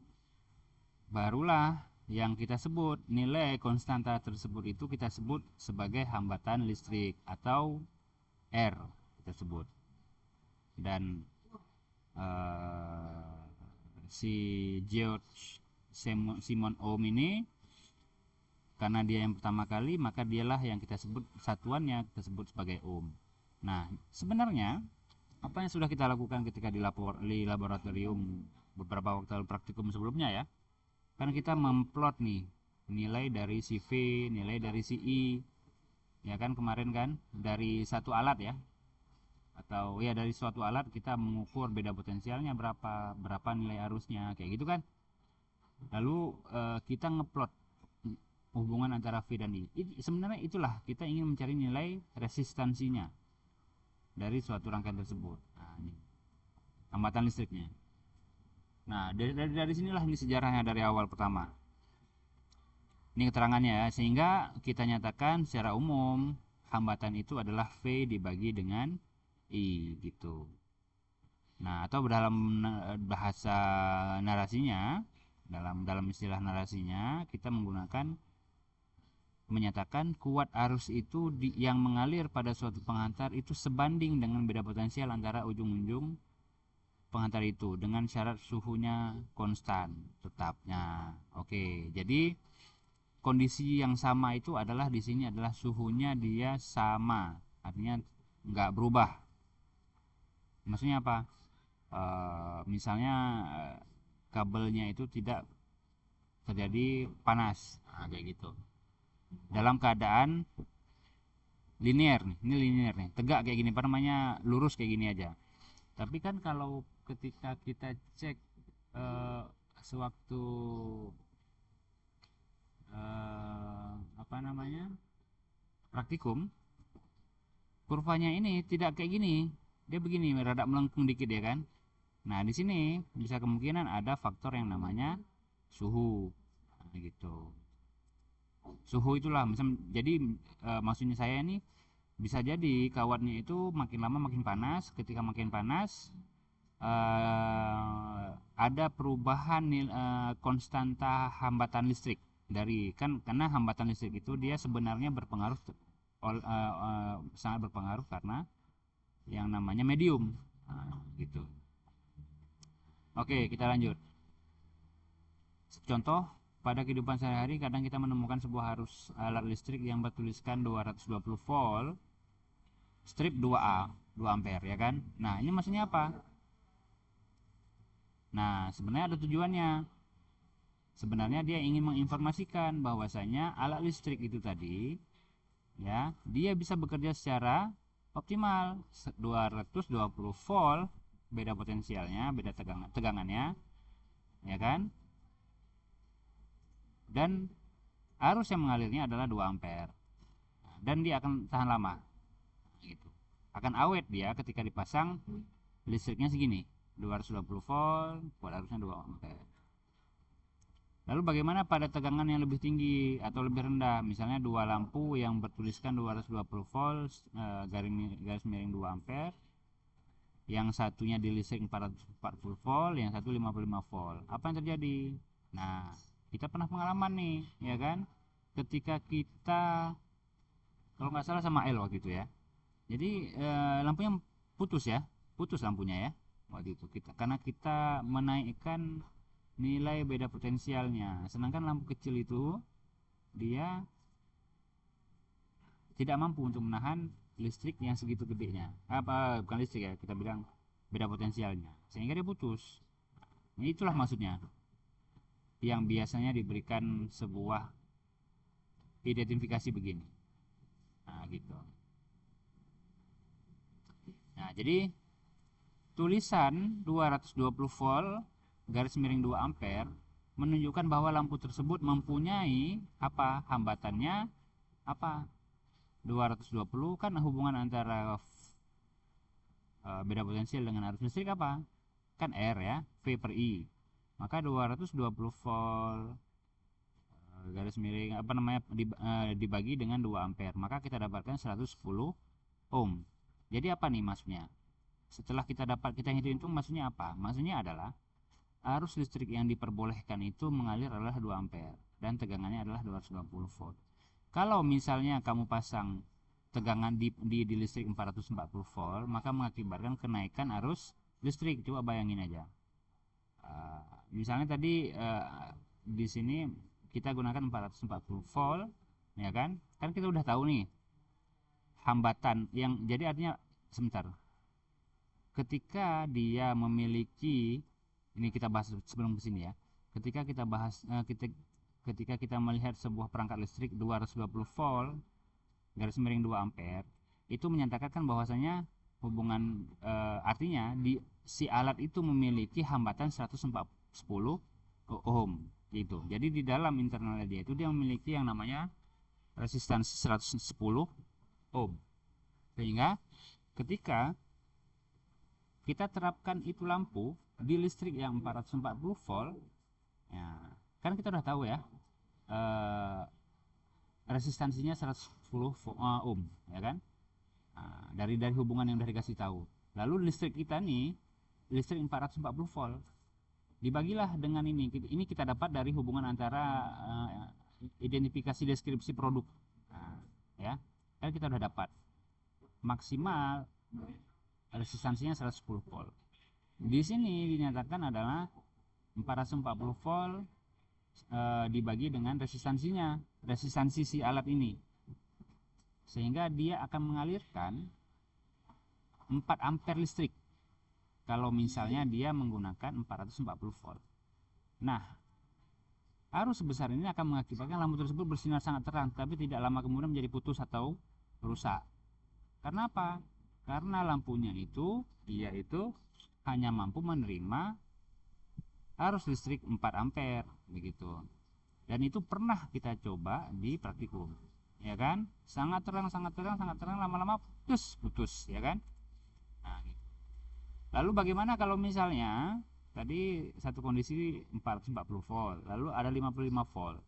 barulah yang kita sebut nilai konstanta tersebut itu kita sebut sebagai hambatan listrik atau R kita sebut. Dan si George Simon Ohm ini karena dia yang pertama kali, maka dialah yang kita sebut satuannya kita sebut sebagai ohm. Nah, sebenarnya apa yang sudah kita lakukan ketika di laboratorium beberapa waktu praktikum sebelumnya ya, kan kita memplot nih nilai dari si V, nilai dari si I, ya kan kemarin kan dari satu alat ya, atau ya dari suatu alat kita mengukur beda potensialnya berapa nilai arusnya kayak gitu kan. Lalu kita ngeplot hubungan antara V dan I. Sebenarnya itulah kita ingin mencari nilai resistansinya dari suatu rangkaian tersebut. Nah, ini hambatan listriknya. Nah, dari sinilah ini sejarahnya dari awal pertama. Ini keterangannya ya, sehingga kita nyatakan secara umum hambatan itu adalah V dibagi dengan I gitu. Nah, atau dalam bahasa narasinya, dalam istilah narasinya kita menggunakan menyatakan kuat arus itu yang mengalir pada suatu penghantar itu sebanding dengan beda potensial antara ujung-ujung penghantar itu dengan syarat suhunya konstan tetapnya. Oke, jadi kondisi yang sama itu adalah di sini adalah suhunya dia sama, artinya nggak berubah. Maksudnya apa? Misalnya kabelnya itu tidak terjadi panas, nah, kayak gitu. Dalam keadaan linear nih, ini linear nih, tegak kayak gini, apa namanya, lurus kayak gini aja. Tapi kan kalau ketika kita cek sewaktu apa namanya praktikum, kurvanya ini tidak kayak gini, dia begini, rada melengkung dikit ya kan. Nah di sini bisa kemungkinan ada faktor yang namanya suhu, nah, gitu. Suhu itulah, misal, jadi maksudnya saya ini bisa jadi kawatnya itu makin lama makin panas. Ketika makin panas ada perubahan konstanta hambatan listrik dari kan, karena hambatan listrik itu dia sebenarnya berpengaruh sangat berpengaruh karena yang namanya medium, nah, gitu. Oke, kita lanjut. Contoh, pada kehidupan sehari-hari kadang kita menemukan sebuah arus alat listrik yang bertuliskan 220 volt, strip 2A, 2 ampere ya kan. Nah, ini maksudnya apa? Nah, sebenarnya ada tujuannya. Sebenarnya dia ingin menginformasikan bahwasanya alat listrik itu tadi ya, dia bisa bekerja secara optimal 220 volt, beda potensialnya, beda tegangannya, ya kan? Dan arus yang mengalirnya adalah 2 ampere. Dan dia akan tahan lama. Gitu. Akan awet dia ketika dipasang listriknya segini, 220 volt, arusnya 2 ampere. Lalu bagaimana pada tegangan yang lebih tinggi atau lebih rendah? Misalnya dua lampu yang bertuliskan 220 volt, garis miring 2 ampere, yang satunya di listrik 440 volt, yang satu 55 volt. Apa yang terjadi? Nah, kita pernah pengalaman nih, ya kan? Ketika kita, kalau nggak salah sama L waktu itu ya. Jadi lampunya putus ya, putus lampunya ya waktu itu kita, karena kita menaikkan nilai beda potensialnya. Sedangkan lampu kecil itu dia tidak mampu untuk menahan listrik yang segitu gedenya. Apa bukan listrik ya, kita bilang beda potensialnya. Sehingga dia putus. Nah, itulah maksudnya yang biasanya diberikan sebuah identifikasi begini. Nah, gitu. Nah, jadi tulisan 220 volt garis miring 2 ampere menunjukkan bahwa lampu tersebut mempunyai apa hambatannya, apa 220 kan hubungan antara beda potensial dengan arus listrik apa, kan R ya, V per I, maka 220 volt garis miring apa namanya dibagi dengan 2 ampere, maka kita dapatkan 110 ohm. Jadi apa nih maksudnya? Setelah kita hitung maksudnya apa? Maksudnya adalah arus listrik yang diperbolehkan itu mengalir adalah 2 ampere dan tegangannya adalah 220 volt. Kalau misalnya kamu pasang tegangan di listrik 440 volt, maka mengakibatkan kenaikan arus listrik. Coba bayangin aja. Misalnya tadi di sini kita gunakan 440 volt, ya kan? Kan kita udah tahu nih hambatan yang jadi artinya sebentar. Ketika dia memiliki, ini kita bahas sebelum kesini ya, ketika kita bahas ketika kita melihat sebuah perangkat listrik 220 volt garis miring 2 ampere, itu menyatakan bahwasanya hubungan artinya si alat itu memiliki hambatan 110 ohm gitu. Jadi di dalam internalnya dia itu dia memiliki yang namanya resistansi 110 ohm. Sehingga ketika kita terapkan itu lampu di listrik yang 440 volt, ya, kan kita udah tahu ya resistansinya 110 ohm, ya kan? Nah, dari hubungan yang udah dikasih tahu. Lalu listrik kita nih, listrik 440 volt, dibagilah dengan ini kita dapat dari hubungan antara identifikasi deskripsi produk. Nah, ya, kan kita udah dapat maksimal resistansinya 110 volt. Di sini dinyatakan adalah 440 volt dibagi dengan resistansi si alat ini, sehingga dia akan mengalirkan 4 ampere listrik kalau misalnya dia menggunakan 440 volt. Nah, arus sebesar ini akan mengakibatkan lampu tersebut bersinar sangat terang, tapi tidak lama kemudian menjadi putus atau rusak. Karena apa? Karena lampunya itu dia itu hanya mampu menerima arus listrik 4 ampere begitu. Dan itu pernah kita coba di praktikum, ya kan? Sangat terang, lama-lama putus, ya kan? Nah, gitu. Lalu bagaimana kalau misalnya tadi satu kondisi 440 volt, lalu ada 55 volt.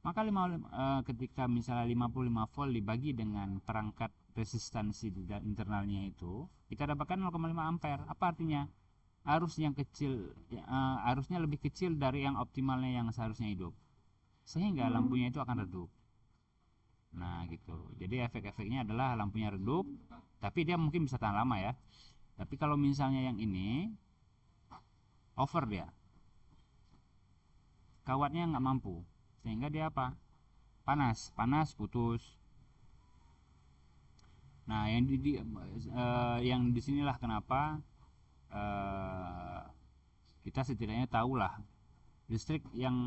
Maka ketika misalnya 55 volt dibagi dengan perangkat resistansi di internalnya itu, kita dapatkan 0,5 ampere. Apa artinya? Arusnya lebih kecil dari yang optimalnya yang seharusnya hidup, sehingga lampunya itu akan redup. Nah gitu. Jadi efek-efeknya adalah lampunya redup, tapi dia mungkin bisa tahan lama ya. Tapi kalau misalnya yang ini over, dia kawatnya nggak mampu, sehingga dia apa? Panas putus. Nah yang disinilah kenapa kita setidaknya tahulah listrik yang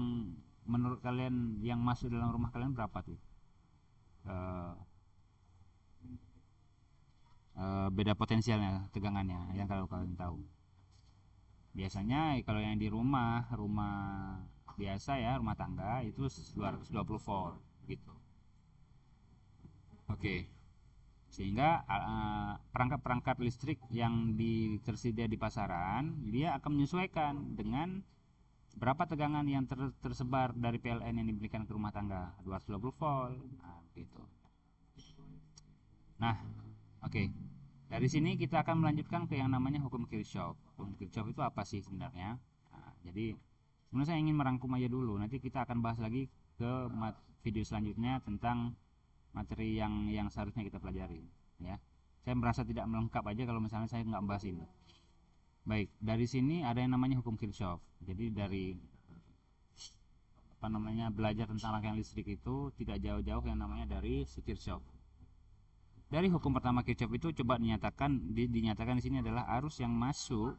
menurut kalian yang masuk dalam rumah kalian berapa tuh beda potensialnya, tegangannya, yang kalau kalian tahu. Biasanya kalau yang di rumah biasa ya, rumah tangga itu 220 volt gitu. Oke. Sehingga perangkat-perangkat listrik yang tersedia di pasaran dia akan menyesuaikan dengan Berapa tegangan yang tersebar dari PLN yang diberikan ke rumah tangga? 220 volt. Nah, gitu. Nah, oke. Dari sini kita akan melanjutkan ke yang namanya hukum Kirchhoff. Hukum Kirchhoff itu apa sih sebenarnya? Nah, jadi sebenarnya saya ingin merangkum aja dulu. Nanti kita akan bahas lagi ke video selanjutnya tentang materi yang seharusnya kita pelajari. Ya, saya merasa tidak melengkap aja kalau misalnya saya nggak bahas ini. Baik, dari sini ada yang namanya hukum Kirchhoff. Jadi dari belajar tentang rangkaian listrik itu tidak jauh-jauh yang namanya dari si Kirchhoff. Dari hukum pertama Kirchhoff itu coba dinyatakan di sini adalah arus yang masuk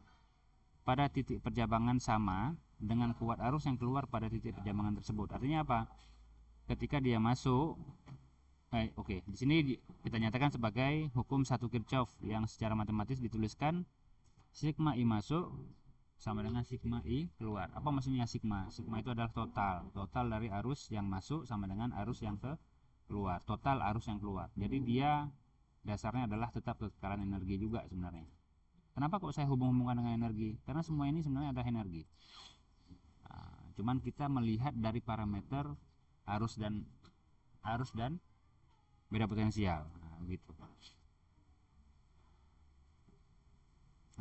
pada titik percabangan sama dengan kuat arus yang keluar pada titik percabangan tersebut. Artinya apa? Ketika dia masuk, di sini kita nyatakan sebagai hukum 1 Kirchhoff yang secara matematis dituliskan sigma I masuk sama dengan sigma I keluar. Apa maksudnya sigma? Sigma itu adalah total dari arus yang masuk sama dengan arus yang keluar, total arus yang keluar. Jadi dia dasarnya adalah tetap tekanan energi juga sebenarnya. Kenapa kok saya hubung-hubungkan dengan energi? Karena semua ini sebenarnya ada energi. Nah, cuman kita melihat dari parameter arus dan beda potensial. Nah, gitu.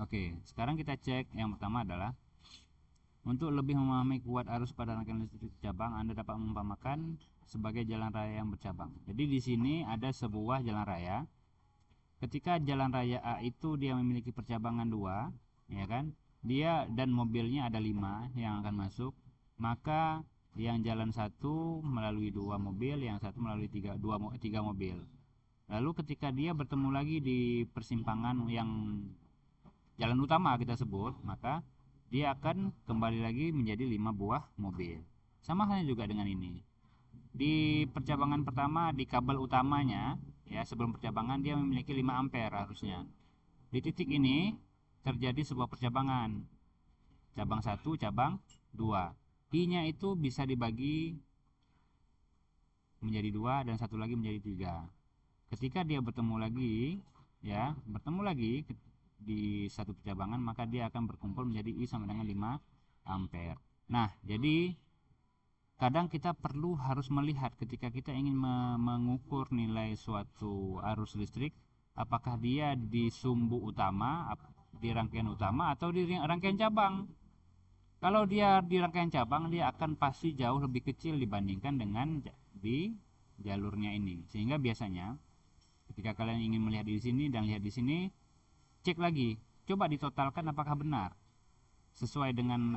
Oke, sekarang kita cek. Yang pertama adalah untuk lebih memahami kuat arus pada rangkaian listrik cabang, Anda dapat mengumpamakan sebagai jalan raya yang bercabang. Jadi di sini ada sebuah jalan raya. Ketika jalan raya A itu dia memiliki percabangan 2, ya kan? Dia dan mobilnya ada 5 yang akan masuk, maka yang jalan 1 melalui 2 mobil, yang satu melalui 3 mobil. Lalu ketika dia bertemu lagi di persimpangan yang jalan utama kita sebut, maka dia akan kembali lagi menjadi 5 buah mobil. Sama halnya juga dengan ini. Di percabangan pertama di kabel utamanya, ya, sebelum percabangan dia memiliki 5 ampere harusnya. Di titik ini terjadi sebuah percabangan, cabang 1, cabang 2. I-nya itu bisa dibagi menjadi 2 dan satu lagi menjadi 3. Ketika dia bertemu lagi di satu percabangan, maka dia akan berkumpul menjadi I sama dengan 5 ampere. Nah, jadi kadang kita harus melihat ketika kita ingin mengukur nilai suatu arus listrik, apakah dia di sumbu utama, di rangkaian utama, atau di rangkaian cabang. Kalau dia di rangkaian cabang, dia akan pasti jauh lebih kecil dibandingkan dengan di jalurnya ini. Sehingga biasanya ketika kalian ingin melihat di sini dan lihat di sini, cek lagi, coba ditotalkan apakah benar sesuai dengan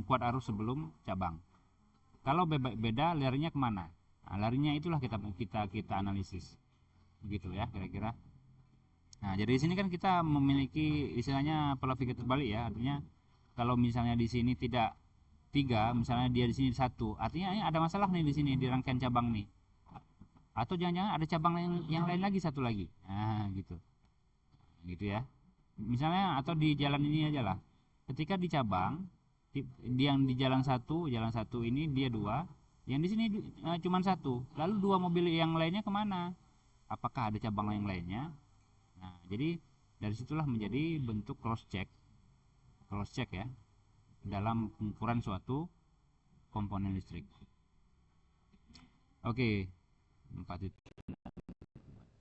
kuat arus sebelum cabang. Kalau beda, larinya kemana? Nah, larinya itulah kita analisis, begitu ya kira-kira. Nah, jadi di sini kan kita memiliki istilahnya pola pikir terbalik ya. Artinya kalau misalnya di sini tidak 3, misalnya dia di sini 1, artinya ada masalah nih di sini di rangkaian cabang nih. Atau jangan-jangan ada cabang yang lain lagi, satu lagi. Nah, gitu ya. Misalnya atau di jalan ini aja lah, ketika di cabang yang di jalan satu ini dia 2, yang di sini cuma 1, lalu 2 mobil yang lainnya kemana? Apakah ada cabang yang lainnya? Nah, jadi dari situlah menjadi bentuk cross check ya dalam pengukuran suatu komponen listrik. Oke, 4 itu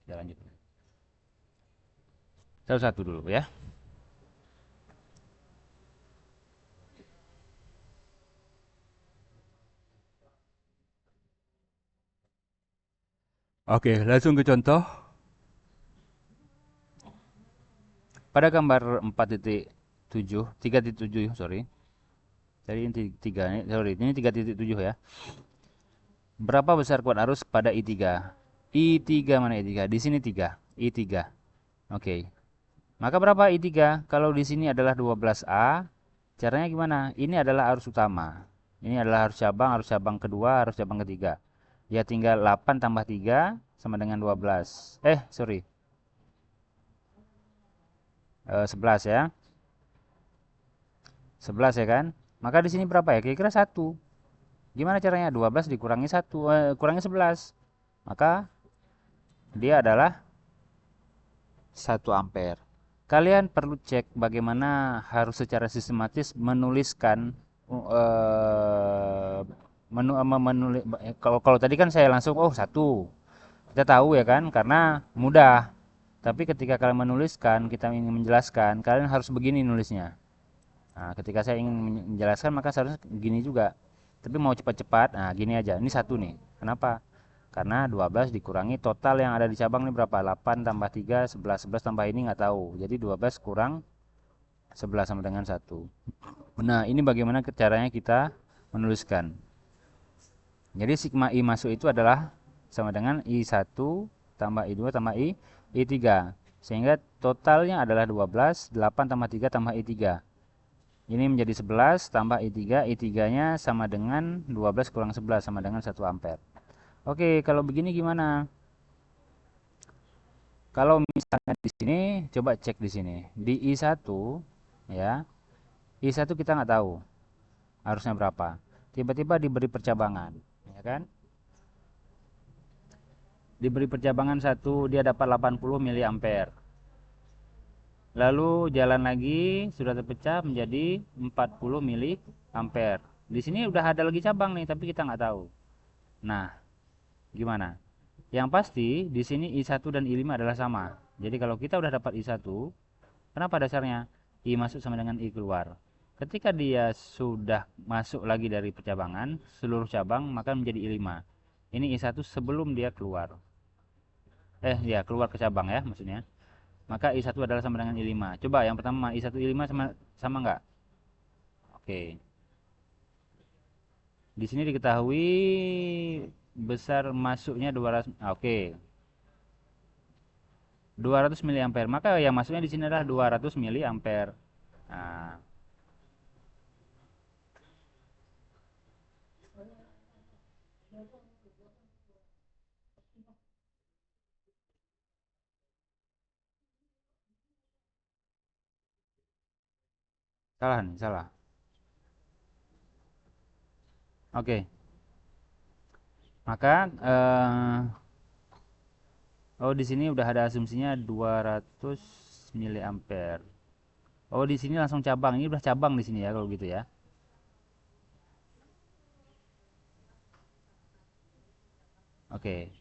kita lanjut satu-satu dulu ya. Oke, langsung ke contoh. Pada gambar 3.7, sorry. Jadi ini 3.7 ya. Berapa besar kuat arus pada I3? I3 mana I3? Di sini 3, I3. Oke. Maka berapa I3? Kalau di sini adalah 12A, caranya gimana? Ini adalah arus utama. Ini adalah arus cabang kedua, arus cabang ketiga. Ya tinggal 8 tambah 3 sama dengan 12. 11 ya. 11 ya kan? Maka di sini berapa ya? Kira-kira 1. Gimana caranya? 12 dikurangi 1, kurangi 11. Maka dia adalah 1 ampere. kalian perlu cek bagaimana harus secara sistematis menuliskan kalau kalau tadi kan saya langsung oh satu, kita tahu ya kan karena mudah. Tapi ketika kalian menuliskan, kita ingin menjelaskan, kalian harus begini nulisnya. Nah, ketika saya ingin menjelaskan maka seharusnya gini juga. Tapi mau cepat-cepat, nah gini aja. Ini satu nih. Kenapa? Karena 12 dikurangi total yang ada di cabang ini berapa? 8 tambah 3, 11. 11 tambah ini nggak tahu. Jadi 12 kurang 11 sama dengan satu. Nah, ini bagaimana caranya kita menuliskan. Jadi sigma I masuk itu adalah sama dengan I1 tambah I2 tambah I3. Sehingga totalnya adalah 12, 8 tambah 3 tambah I3. Ini menjadi 11 tambah I3. I3-nya sama dengan 12 kurang 11 sama dengan 1 ampere. Oke, kalau begini gimana? Kalau misalnya di sini, coba cek di sini. Di I1, ya, I1 kita nggak tahu harusnya berapa. Tiba-tiba diberi percabangan, ya kan? Diberi percabangan 1, dia dapat 80 miliampere. Lalu jalan lagi, sudah terpecah menjadi 40 miliampere. Di sini udah ada lagi cabang nih, tapi kita nggak tahu. Nah, gimana? Yang pasti di sini I1 dan I5 adalah sama. Jadi kalau kita udah dapat I1, kenapa dasarnya? I masuk sama dengan I keluar. Ketika dia sudah masuk lagi dari percabangan, seluruh cabang maka menjadi I5. Ini I1 sebelum dia keluar. Ya, keluar ke cabang ya maksudnya. Maka I1 adalah sama dengan I5. Coba yang pertama I1 I5 sama enggak? Oke. Di sini diketahui besar masuknya 200. Oke. 200 miliampere. Maka yang masuknya di sini adalah 200 miliampere. Nah, salah nih, salah. Oke. Maka oh di sini udah ada asumsinya 200 miliampere. Oh di sini langsung cabang. Ini udah cabang di sini ya kalau gitu ya. Oke.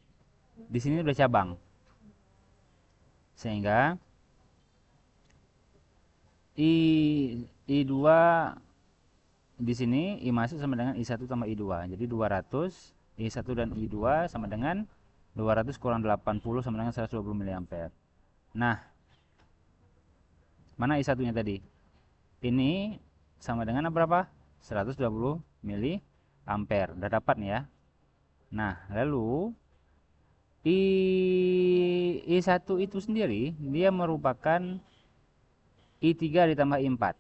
Di sini udah cabang. Sehingga I2 di sini I masuk sama dengan I1 tambah I2. Jadi 200, I1 dan I2 sama dengan 200 kurang 80 sama dengan 120 miliampere. Nah, mana I1-nya tadi? Ini sama dengan berapa? 120 miliampere. Udah dapat nih ya. Nah, lalu I1 itu sendiri dia merupakan I3 ditambah I4.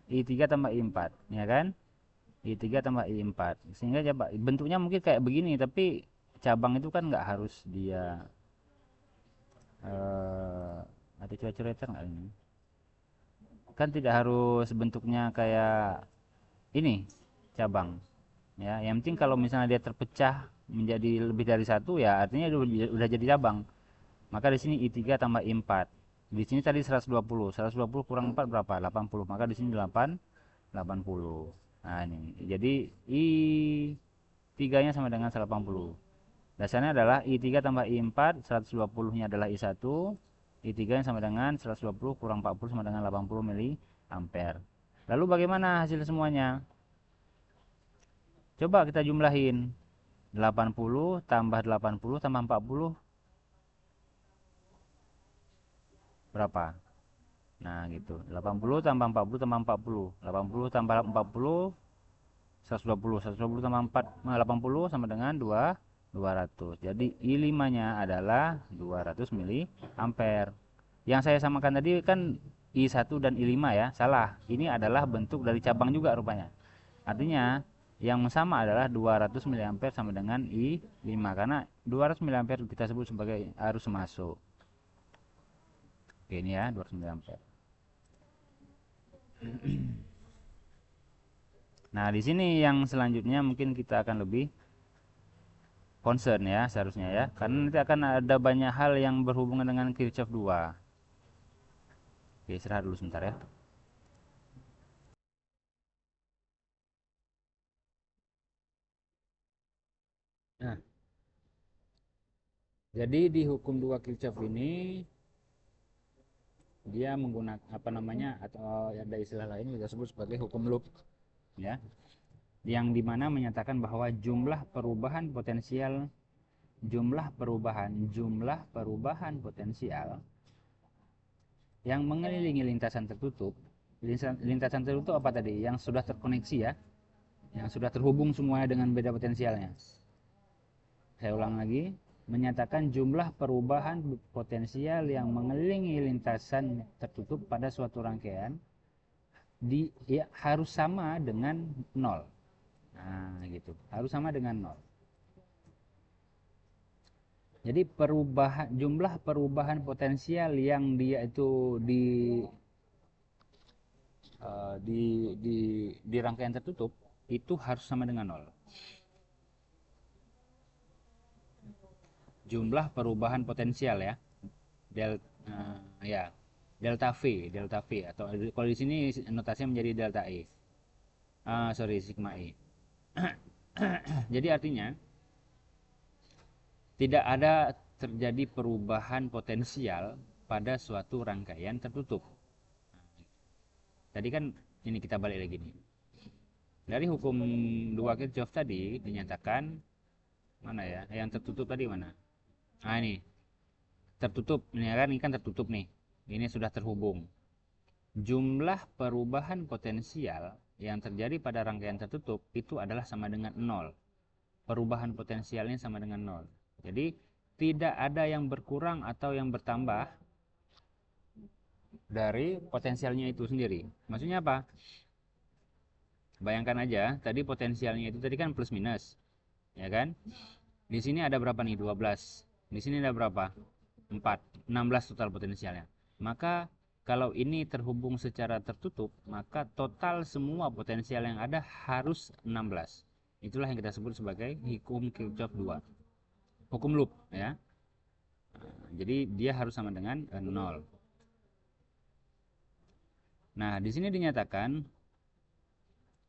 I3 tambah I4, ya kan? I3 tambah I4. Sehingga coba bentuknya mungkin kayak begini, tapi cabang itu kan nggak harus dia ada coret-coretan nggak ini? Kan tidak harus bentuknya kayak ini cabang. Ya, yang penting kalau misalnya dia terpecah menjadi lebih dari satu ya artinya udah jadi cabang. Maka di sini I3 tambah I4. Di sini tadi 120. 120 kurang 4 berapa? 80. Maka di sini 80. Nah, ini. Jadi I3-nya sama dengan 180. Dasarnya adalah I3 tambah I4, 120-nya adalah I1. I3-nya sama dengan 120 kurang 40 sama dengan 80 miliampere. Lalu bagaimana hasil semuanya? Coba kita jumlahin. 80 tambah 80 tambah 40 berapa? Nah, gitu. 80 tambah 40 tambah 40. 80 tambah 40 120. 120 tambah 4 80 sama dengan 200. Jadi I5-nya adalah 200 miliampere. Yang saya samakan tadi kan I1 dan I5 ya. Salah. Ini adalah bentuk dari cabang juga rupanya. Artinya yang sama adalah 200 miliampere sama dengan I5 karena 200 miliampere kita sebut sebagai arus masuk. Oke, ini ya 200 miliampere. Nah, di sini yang selanjutnya mungkin kita akan lebih concern ya seharusnya ya. Karena nanti akan ada banyak hal yang berhubungan dengan Kirchhoff 2. Oke, istirahat dulu sebentar ya. Nah, jadi di hukum dua Kirchhoff ini dia menggunakan apa namanya, atau ada istilah lain kita sebut sebagai hukum loop ya, yang dimana menyatakan bahwa jumlah perubahan potensial yang mengelilingi lintasan tertutup. Lintasan tertutup apa tadi, yang sudah terkoneksi ya, yang sudah terhubung semuanya dengan beda potensialnya. Saya ulang lagi, menyatakan jumlah perubahan potensial yang mengelilingi lintasan tertutup pada suatu rangkaian harus sama dengan nol. Nah, gitu. Harus sama dengan nol. Jadi jumlah perubahan potensial yang dia itu eh, di di di rangkaian tertutup itu harus sama dengan nol. Jumlah perubahan potensial ya, del ya, delta V atau kalau di sini notasinya menjadi delta E. Sorry, sigma E. Jadi artinya tidak ada terjadi perubahan potensial pada suatu rangkaian tertutup. Tadi kan ini kita balik lagi nih. Dari hukum dua Kirchhoff tadi dinyatakan, mana ya? Yang tertutup tadi mana? Nah, ini tertutup. Ini kan tertutup nih. Ini sudah terhubung. Jumlah perubahan potensial yang terjadi pada rangkaian tertutup itu adalah sama dengan nol. Perubahan potensialnya sama dengan nol. Jadi tidak ada yang berkurang atau yang bertambah dari potensialnya itu sendiri. Maksudnya apa? Bayangkan aja, tadi potensialnya itu tadi kan plus minus, ya kan? Di sini ada berapa nih? 12. Di sini ada berapa? 4. 16 total potensialnya. Maka kalau ini terhubung secara tertutup, maka total semua potensial yang ada harus 16. Itulah yang kita sebut sebagai hukum Kirchhoff 2. Hukum loop ya. Jadi dia harus sama dengan 0. Nah, di sini dinyatakan,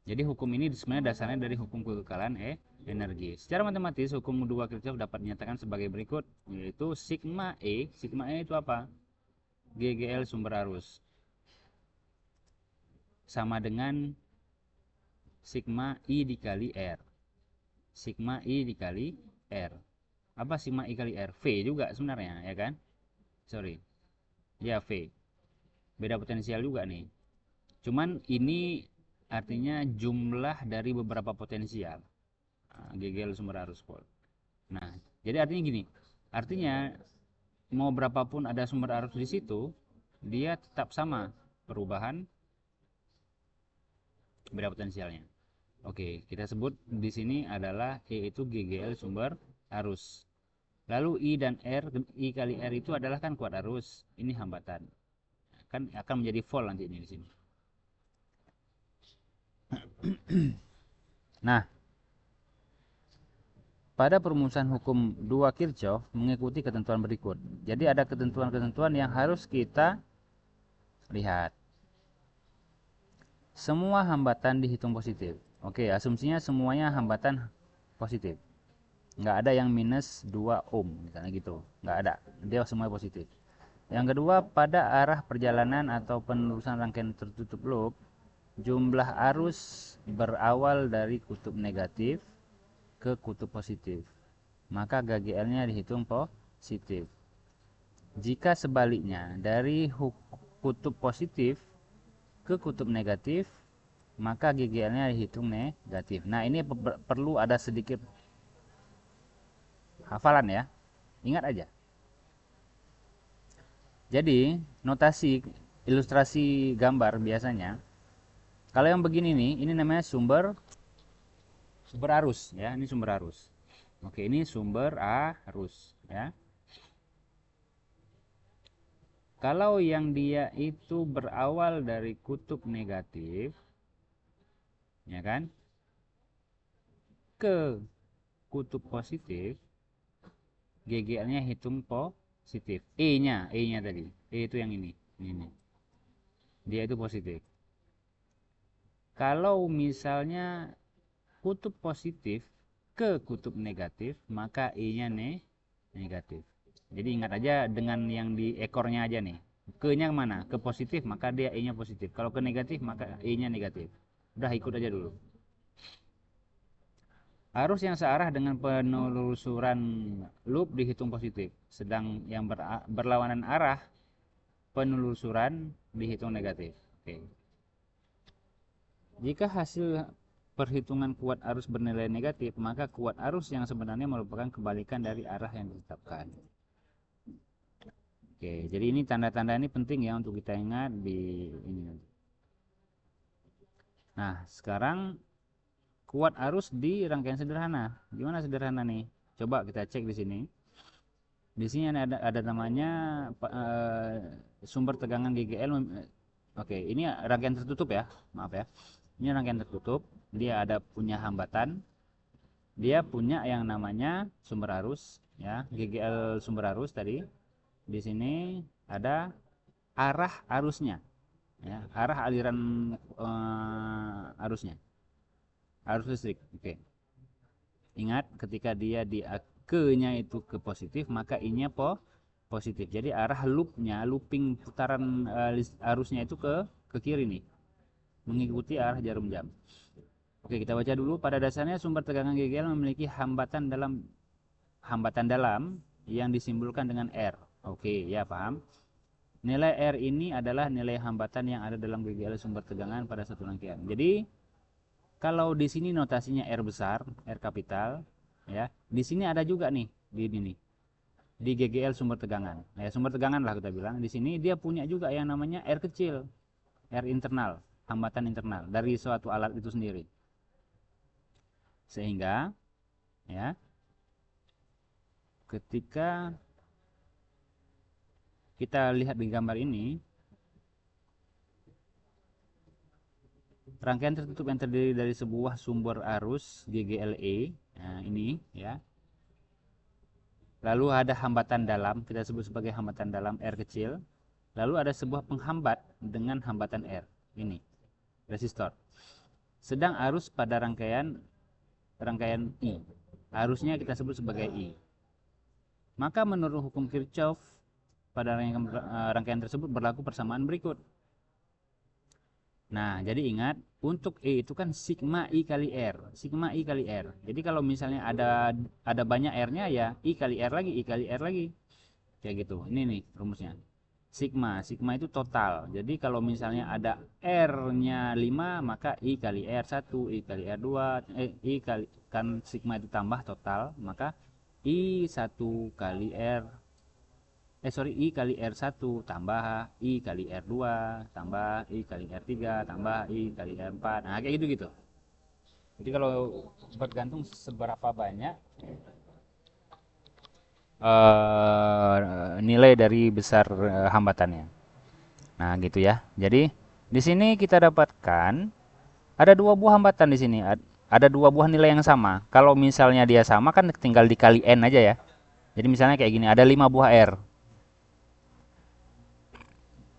jadi hukum ini sebenarnya dasarnya dari hukum kekekalan energi. Secara matematis, hukum 2 Kirchhoff dapat dinyatakan sebagai berikut, yaitu sigma E. Sigma E itu apa? GGL sumber arus sama dengan sigma I dikali R. Sigma I dikali R. Apa sigma I kali R? V juga sebenarnya, ya kan? Sorry. Ya, V. Beda potensial juga nih. Cuman ini artinya jumlah dari beberapa potensial. GGL sumber arus volt. Nah, jadi artinya gini. Artinya mau berapapun ada sumber arus di situ, dia tetap sama perubahan beda potensialnya. Oke, kita sebut di sini adalah E itu GGL sumber arus. Lalu I dan R, I kali R itu adalah kan kuat arus. Ini hambatan. Kan akan menjadi volt nanti ini di sini. Nah, pada perumusan hukum 2 Kirchhoff mengikuti ketentuan berikut. Jadi ada ketentuan-ketentuan yang harus kita lihat. Semua hambatan dihitung positif. Oke, asumsinya semuanya hambatan positif. Nggak ada yang minus 2 ohm, misalnya gitu. Nggak ada. Dia semua positif. Yang kedua, pada arah perjalanan atau penerusan rangkaian tertutup loop, jumlah arus berawal dari kutub negatif ke kutub positif. Maka GGL-nya dihitung positif. Jika sebaliknya, dari kutub positif ke kutub negatif, maka GGL-nya dihitung negatif. Nah, ini perlu ada sedikit hafalan ya. Ingat aja. Jadi, notasi ilustrasi gambar biasanya, kalau yang begini nih, ini namanya sumber arus ya. Ini sumber arus. Oke, ini sumber arus ya. Kalau yang dia itu berawal dari kutub negatif, ya kan, ke kutub positif, GGL-nya hitung positif. E-nya tadi. E itu yang ini. Ini. dia itu positif. Kalau misalnya kutub positif ke kutub negatif, maka I-nya negatif. Jadi ingat aja dengan yang di ekornya aja nih. Ke-nya mana? Ke positif, maka dia I-nya positif. Kalau ke negatif, maka I-nya negatif. Udah ikut aja dulu. Arus yang searah dengan penelusuran loop dihitung positif, sedang yang berlawanan arah penelusuran dihitung negatif. Oke. Jika hasil perhitungan kuat arus bernilai negatif, maka kuat arus yang sebenarnya merupakan kebalikan dari arah yang ditetapkan. Oke, jadi ini tanda-tanda ini penting ya untuk kita ingat di ini. Nah, sekarang kuat arus di rangkaian sederhana. Gimana sederhana nih? Coba kita cek di sini. Di sini ada namanya sumber tegangan GGL. Oke, ini rangkaian tertutup ya. Maaf ya. Ini rangkaian tertutup. Dia ada punya hambatan. Dia punya yang namanya sumber arus ya, GGL sumber arus tadi. Di sini ada arah arusnya ya, arah aliran arusnya, arus listrik. Oke. Ingat ketika dia di ke-nya itu ke positif, maka I-nya positif. Jadi arah loopnya, looping putaran arusnya itu ke kiri nih, mengikuti arah jarum jam. Oke, kita baca dulu. Pada dasarnya sumber tegangan GGL memiliki hambatan dalam yang disimbolkan dengan R. Oke, ya paham. Nilai R ini adalah nilai hambatan yang ada dalam GGL sumber tegangan pada satu rangkaian. Jadi kalau di sini notasinya R besar, R kapital, ya. Di sini ada juga nih, di ini nih. Di GGL sumber tegangan. Ya, sumber tegangan lah kita bilang. Di sini dia punya juga yang namanya R kecil, R internal, hambatan internal dari suatu alat itu sendiri. Sehingga ya, ketika kita lihat di gambar ini, rangkaian tertutup yang terdiri dari sebuah sumber arus GGLE, nah ini ya. Lalu ada hambatan dalam, kita sebut sebagai hambatan dalam R kecil. Lalu ada sebuah penghambat dengan hambatan R, ini resistor. Sedang arus pada rangkaian I, arusnya kita sebut sebagai I. Maka menurut hukum Kirchhoff, pada rangkaian tersebut berlaku persamaan berikut. Nah, jadi ingat, untuk E itu kan sigma I kali R. Sigma I kali R. Jadi kalau misalnya ada banyak R-nya ya I kali R lagi, I kali R lagi. Kayak gitu. Ini nih rumusnya. Sigma itu total. Jadi kalau misalnya ada R-nya 5, maka I kali R1, I kali R2, I kali kan sigma itu tambah total, maka I1 kali R I kali R1 tambah I kali R2 tambah I kali R3 tambah I kali R4. Nah, kayak gitu-gitu. Jadi kalau bergantung seberapa banyak nilai dari besar hambatannya. Nah, gitu ya. Jadi di sini kita dapatkan ada dua buah hambatan di sini. Ada dua buah nilai yang sama. Kalau misalnya dia sama kan tinggal dikali N aja ya. Jadi misalnya kayak gini, ada 5 buah R.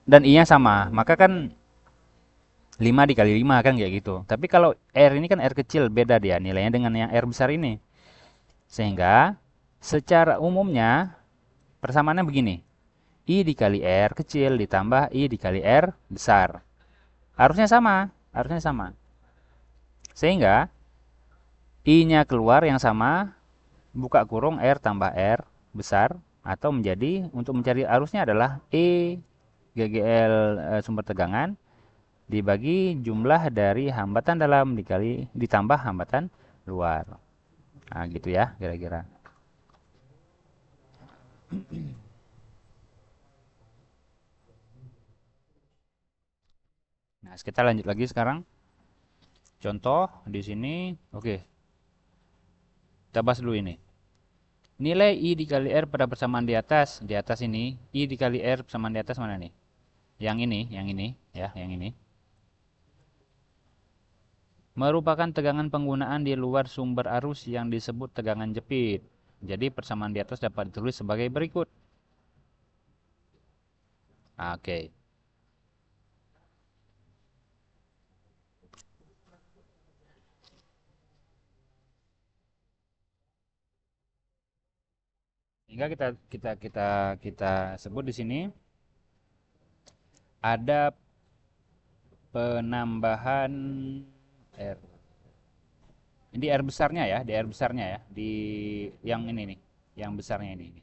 Dan I-nya sama, maka kan 5 dikali 5 kan kayak gitu. Tapi kalau R ini kan R kecil, beda dia nilainya dengan yang R besar ini. Sehingga secara umumnya persamaannya begini. I dikali R kecil ditambah I dikali R besar. Harusnya sama, harusnya sama. Sehingga I-nya keluar yang sama, buka kurung R tambah R besar, atau menjadi untuk mencari arusnya adalah E GGL sumber tegangan dibagi jumlah dari hambatan dalam dikali ditambah hambatan luar. Nah, gitu ya kira-kira. Nah, kita lanjut lagi sekarang. Contoh di sini, oke. Kita bahas dulu ini. Nilai I dikali R pada persamaan di atas ini, I dikali R persamaan di atas mana nih? Yang ini, ya, yang ini. Merupakan tegangan penggunaan di luar sumber arus yang disebut tegangan jepit. Jadi persamaan di atas dapat ditulis sebagai berikut. Oke. Sehingga kita sebut di sini ada penambahan R. Ini di R besarnya ya, di R besarnya ya, di yang ini nih, yang besarnya ini.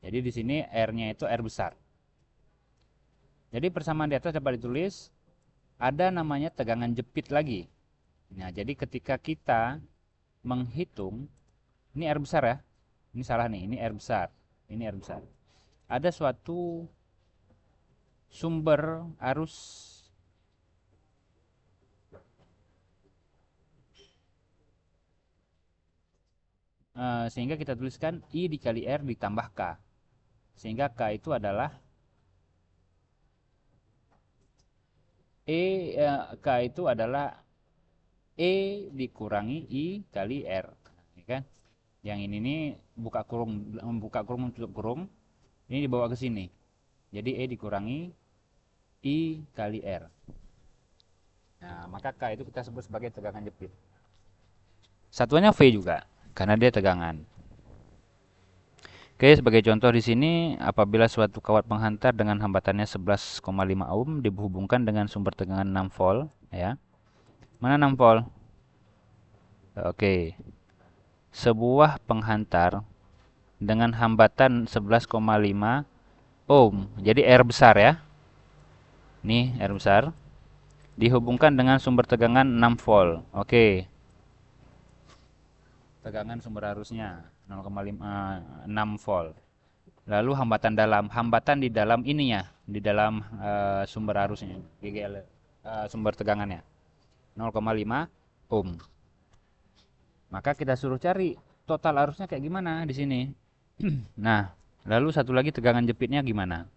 Jadi di sini R-nya itu R besar. Jadi persamaan di atas dapat ditulis ada namanya tegangan jepit lagi. Nah, jadi ketika kita menghitung, ini R besar ya, ini salah nih, ini R besar, ini R besar. Ada suatu sumber arus sehingga kita tuliskan I dikali R ditambah K. Sehingga K itu adalah K itu adalah E dikurangi I kali R, ya kan? Yang ini nih buka kurung tutup kurung, ini dibawa ke sini. Jadi E dikurangi I kali R. Nah, maka K itu kita sebut sebagai tegangan jepit. Satuannya V juga, karena dia tegangan. Oke, sebagai contoh di sini, apabila suatu kawat penghantar dengan hambatannya 11,5 ohm dihubungkan dengan sumber tegangan 6 volt, ya. Mana 6 volt? Oke. Sebuah penghantar dengan hambatan 11,5 ohm. Jadi R besar ya. Nih R besar dihubungkan dengan sumber tegangan 6 volt. Oke. Tegangan sumber arusnya 0,6 volt. Lalu hambatan di dalam ininya, di dalam sumber arusnya, GGL, sumber tegangannya 0,5 ohm. Maka kita suruh cari total arusnya kayak gimana di sini. Nah, lalu satu lagi tegangan jepitnya gimana?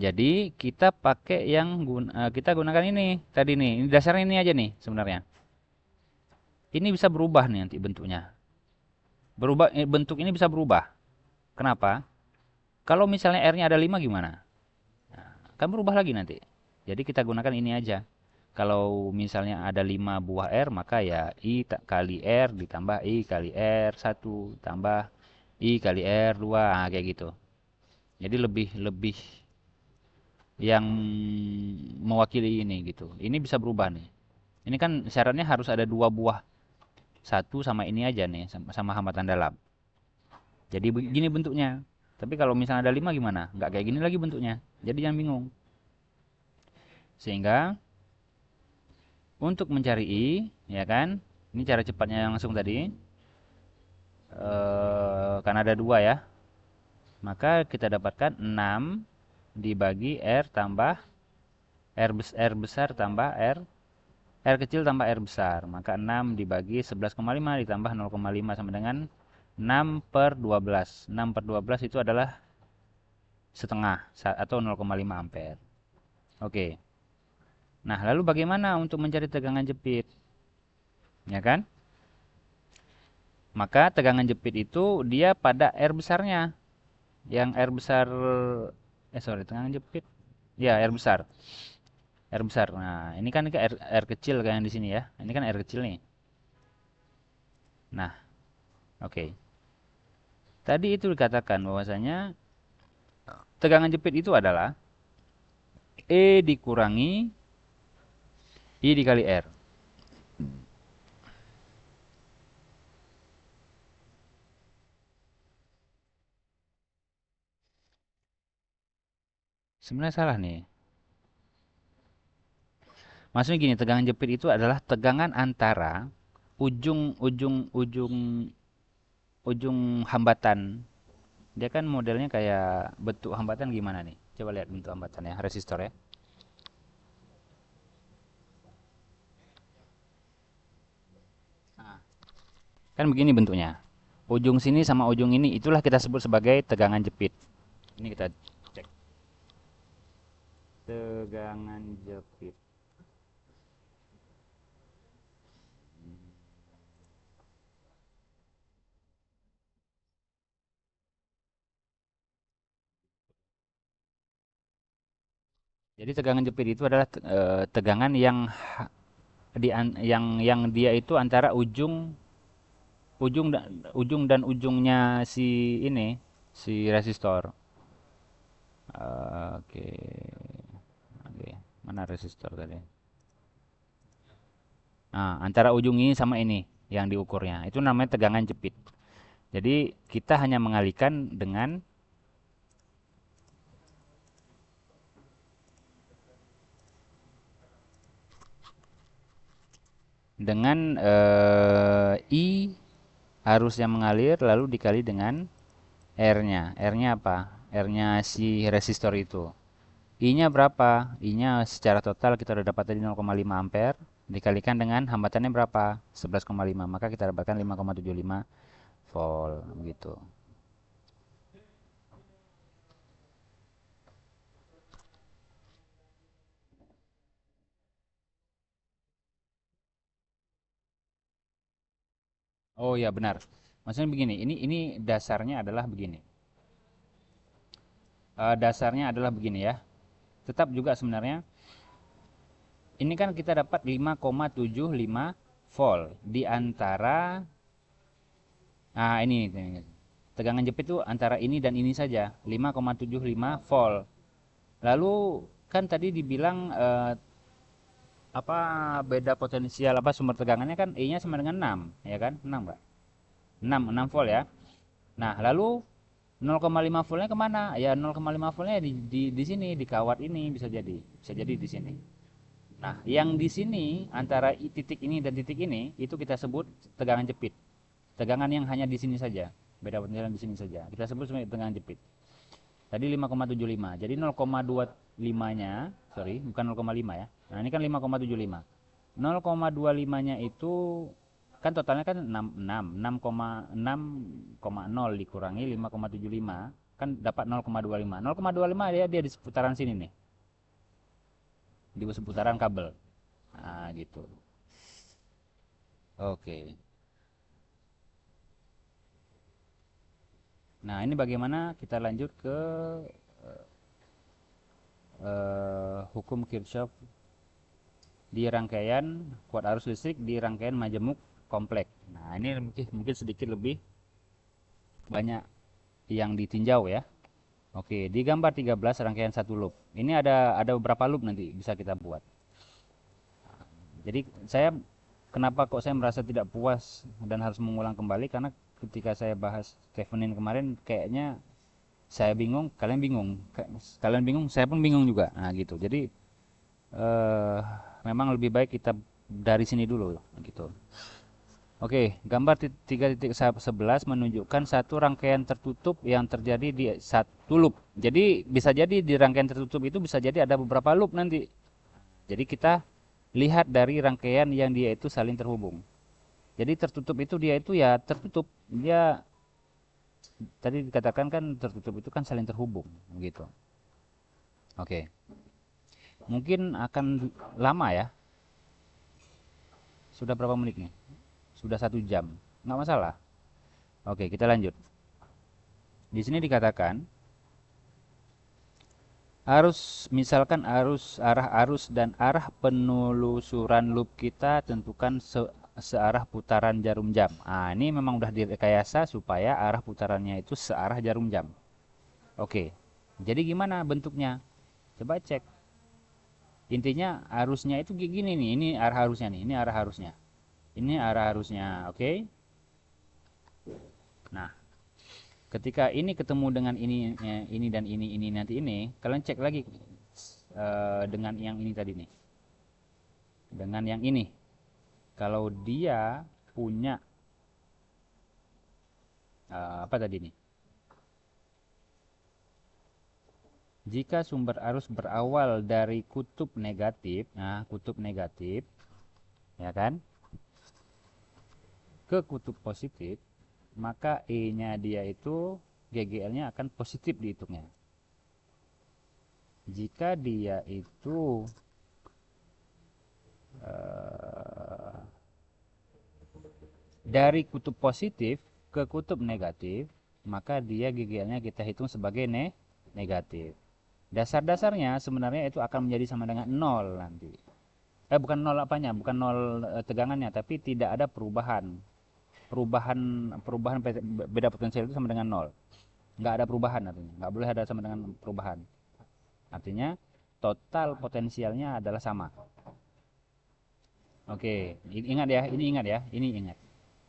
Jadi kita pakai kita gunakan ini tadi nih. Ini dasarnya ini aja nih sebenarnya. Ini bisa berubah nih nanti bentuknya. Bentuk ini bisa berubah. Kenapa? Kalau misalnya R-nya ada 5 gimana? Nah, kan berubah lagi nanti. Jadi kita gunakan ini aja. Kalau misalnya ada 5 buah R, maka ya I kali R ditambah I kali R 1 tambah I kali R 2, nah, kayak gitu. Jadi lebih lebih yang mewakili ini gitu. Ini bisa berubah nih. Ini kan syaratnya harus ada 2 buah. Satu sama ini aja nih, sama hambatan dalam. Jadi begini bentuknya. Tapi kalau misalnya ada 5 gimana? Nggak kayak gini lagi bentuknya. Jadi jangan bingung. Sehingga untuk mencari I, ya kan? Ini cara cepatnya langsung tadi. Karena ada 2 ya. Maka kita dapatkan 6 dibagi R tambah R besar tambah R kecil tambah R besar. Maka 6 dibagi 11,5 ditambah 0,5 sama dengan 6 per 12. 6 per 12 itu adalah setengah atau 0,5 ampere. Oke. Nah, lalu bagaimana untuk mencari tegangan jepit? Ya kan? Maka tegangan jepit itu dia pada R besarnya. Yang R besar tegangan jepit. Ya, R besar. R besar. Nah, ini kan R kecil kayak yang di sini ya. Ini kan R kecil nih. Nah, oke. Tadi itu dikatakan bahwasanya tegangan jepit itu adalah E dikurangi I dikali R. Sebenarnya salah nih. Maksudnya gini, tegangan jepit itu adalah tegangan antara ujung hambatan. Dia kan modelnya kayak bentuk hambatan gimana nih? Coba lihat bentuk hambatan ya, resistor ya. Nah, kan begini bentuknya. Ujung sini sama ujung ini itulah kita sebut sebagai tegangan jepit. Ini kita cek. Tegangan jepit. Jadi tegangan jepit itu adalah tegangan yang dia itu antara ujung dan ujungnya si ini, si resistor. Oke. Oke. Mana resistor tadi? Nah, antara ujung ini sama ini yang diukurnya. Itu namanya tegangan jepit. Jadi kita hanya mengalihkan dengan I arus yang mengalir lalu dikali dengan R-nya. R-nya apa? R-nya si resistor itu. I-nya berapa? I-nya secara total kita udah dapat tadi 0,5 ampere dikalikan dengan hambatannya berapa? 11,5. Maka kita dapatkan 5,75 volt gitu. Oh ya benar. Maksudnya begini, ini dasarnya adalah begini. Dasarnya adalah begini ya. Tetap juga sebenarnya ini kan kita dapat 5,75 volt di antara ini. Tegangan jepit itu antara ini dan ini saja, 5,75 volt. Lalu kan tadi dibilang apa beda potensial apa sumber tegangannya kan E-nya sama dengan 6, ya kan? 6, Pak. 6 volt ya. Nah, lalu 0,5 voltnya kemana? Ya 0,5 voltnya di sini di kawat ini bisa jadi di sini. Nah, yang di sini antara titik ini dan titik ini itu kita sebut tegangan jepit. Tegangan yang hanya di sini saja. Beda potensial di sini saja. Kita sebut sebagai tegangan jepit. Tadi 5,75. Jadi 0,25-nya, sorry, bukan 0,5 ya. Nah, ini kan 5,75. 0,25-nya itu kan totalnya kan 6,0 dikurangi 5,75 kan dapat 0,25. 0,25 dia di seputaran sini nih. Di seputaran kabel. Nah, gitu. Oke. Nah, ini bagaimana kita lanjut ke hukum Kirchhoff di rangkaian kuat arus listrik di rangkaian majemuk kompleks. Nah, ini mungkin sedikit lebih banyak yang ditinjau ya. Oke, di gambar 13 rangkaian satu loop. Ini ada beberapa loop nanti bisa kita buat. Jadi saya kenapa kok saya merasa tidak puas dan harus mengulang kembali karena ketika saya bahas Thevenin kemarin kayaknya saya bingung, kalian bingung. Kalian bingung, saya pun bingung juga. Nah, gitu. Jadi eh memang lebih baik kita dari sini dulu gitu. Oke, gambar 3.11 menunjukkan satu rangkaian tertutup yang terjadi di satu loop. Jadi bisa jadi di rangkaian tertutup itu bisa jadi ada beberapa loop nanti. Jadi kita lihat dari rangkaian yang dia itu saling terhubung. Jadi tertutup itu dia itu ya tertutup. Dia tadi dikatakan kan tertutup itu kan saling terhubung gitu. Oke. Mungkin akan lama ya. Sudah berapa menit nih? Sudah 1 jam. Nggak masalah. Oke, kita lanjut. Di sini dikatakan misalkan arah arus dan arah penelusuran loop kita tentukan searah putaran jarum jam. Ah, ini memang udah direkayasa supaya arah putarannya itu searah jarum jam. Oke. Jadi gimana bentuknya? Coba cek. Intinya arusnya itu gini nih. Ini arah arusnya nih. Ini arah arusnya. Ini arah arusnya. Oke. Nah, ketika ini ketemu dengan ini dan ini nanti ini, kalian cek lagi dengan yang ini tadi nih. Dengan yang ini. Kalau dia punya apa tadi nih? Jika sumber arus berawal dari kutub negatif, nah kutub negatif, ya kan, ke kutub positif, maka E-nya dia itu GGL-nya akan positif dihitungnya. Jika dia itu dari kutub positif ke kutub negatif, maka dia GGL-nya kita hitung sebagai negatif. Dasar-dasarnya sebenarnya itu akan menjadi sama dengan 0 nanti. Bukan 0 apanya, bukan 0 tegangannya, tapi tidak ada perubahan. perubahan beda potensial itu sama dengan nol. Nggak ada perubahan artinya. Nggak boleh ada sama dengan perubahan. Artinya total potensialnya adalah sama. Oke, ingat ya, ini ingat.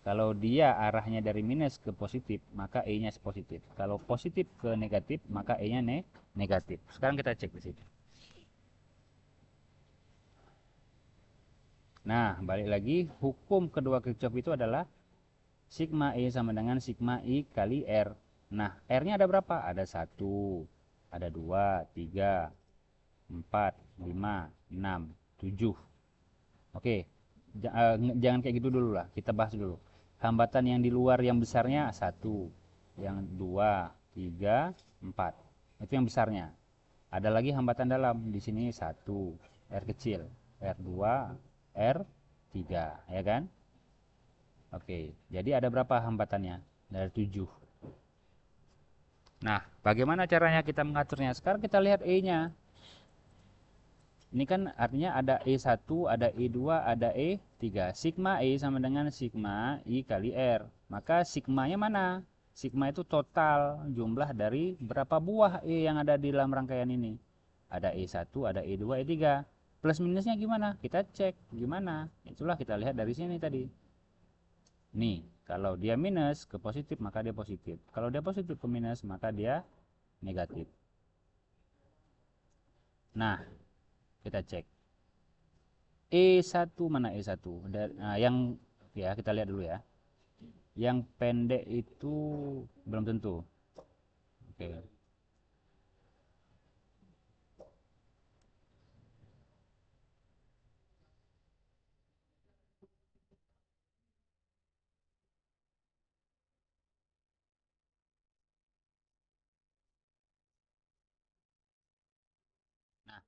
Kalau dia arahnya dari minus ke positif, maka E-nya positif. Kalau positif ke negatif, maka E-nya negatif. Sekarang kita cek di sini. Nah, balik lagi, hukum kedua Kirchhoff itu adalah sigma E sama dengan sigma I kali R. Nah, R-nya ada berapa? Ada 1, ada 2, 3, 4, 5, 6, 7. Oke, jangan kayak gitu dulu lah. Kita bahas dulu. Hambatan yang di luar yang besarnya 1, yang 2, 3, 4. Itu yang besarnya. Ada lagi hambatan dalam. Di sini 1, R kecil, R2, R3, ya kan? Oke, jadi ada berapa hambatannya? Dari 7. Nah, bagaimana caranya kita mengaturnya? Sekarang kita lihat E-nya. Ini kan artinya ada E1, ada E2, ada E3. Sigma E sama dengan sigma I kali R. Maka sigmanya mana? Sigma itu total jumlah dari berapa buah E yang ada di dalam rangkaian ini. Ada E1, ada E2, E3. Plus minusnya gimana? Kita cek gimana. Itulah kita lihat dari sini tadi. Nih, kalau dia minus ke positif maka dia positif. Kalau dia positif ke minus maka dia negatif. Nah, kita cek. E1 mana E1? Nah, yang ya kita lihat dulu ya. Yang pendek itu belum tentu. Oke. Nah,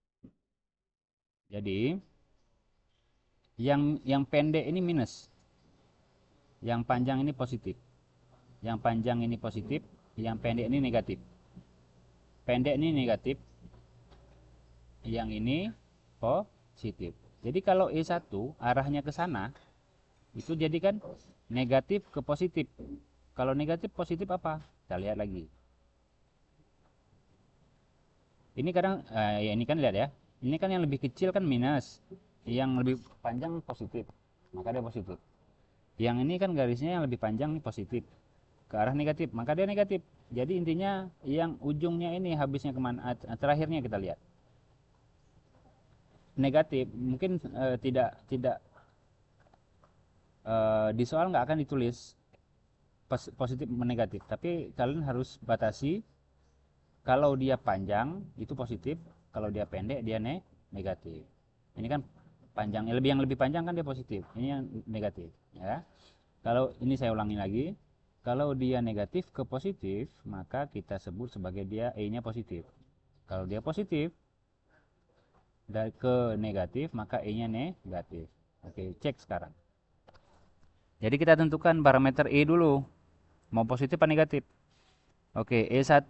jadi yang pendek ini minus, yang panjang ini positif. Yang panjang ini positif, yang pendek ini negatif. Pendek ini negatif, yang ini positif. Jadi kalau E1 arahnya ke sana, itu jadi kan negatif ke positif. Kalau negatif positif apa? Kita lihat lagi. Ini kadang ya ini kan lihat ya. Ini kan yang lebih kecil kan minus, yang lebih panjang positif. Maka dia positif. Yang ini kan garisnya yang lebih panjang positif ke arah negatif, maka dia negatif. Jadi intinya yang ujungnya ini habisnya kemana? Terakhirnya kita lihat negatif. Mungkin tidak tidak di soal nggak akan ditulis positif negatif, tapi kalian harus batasi. Kalau dia panjang itu positif, kalau dia pendek dia negatif. Ini kan panjang, yang lebih panjang kan dia positif, ini yang negatif ya. Kalau ini saya ulangi lagi, kalau dia negatif ke positif maka kita sebut sebagai dia E-nya positif. Kalau dia positif dari ke negatif maka E-nya negatif. Oke, cek sekarang. Jadi kita tentukan parameter E dulu, mau positif atau negatif. Oke, E1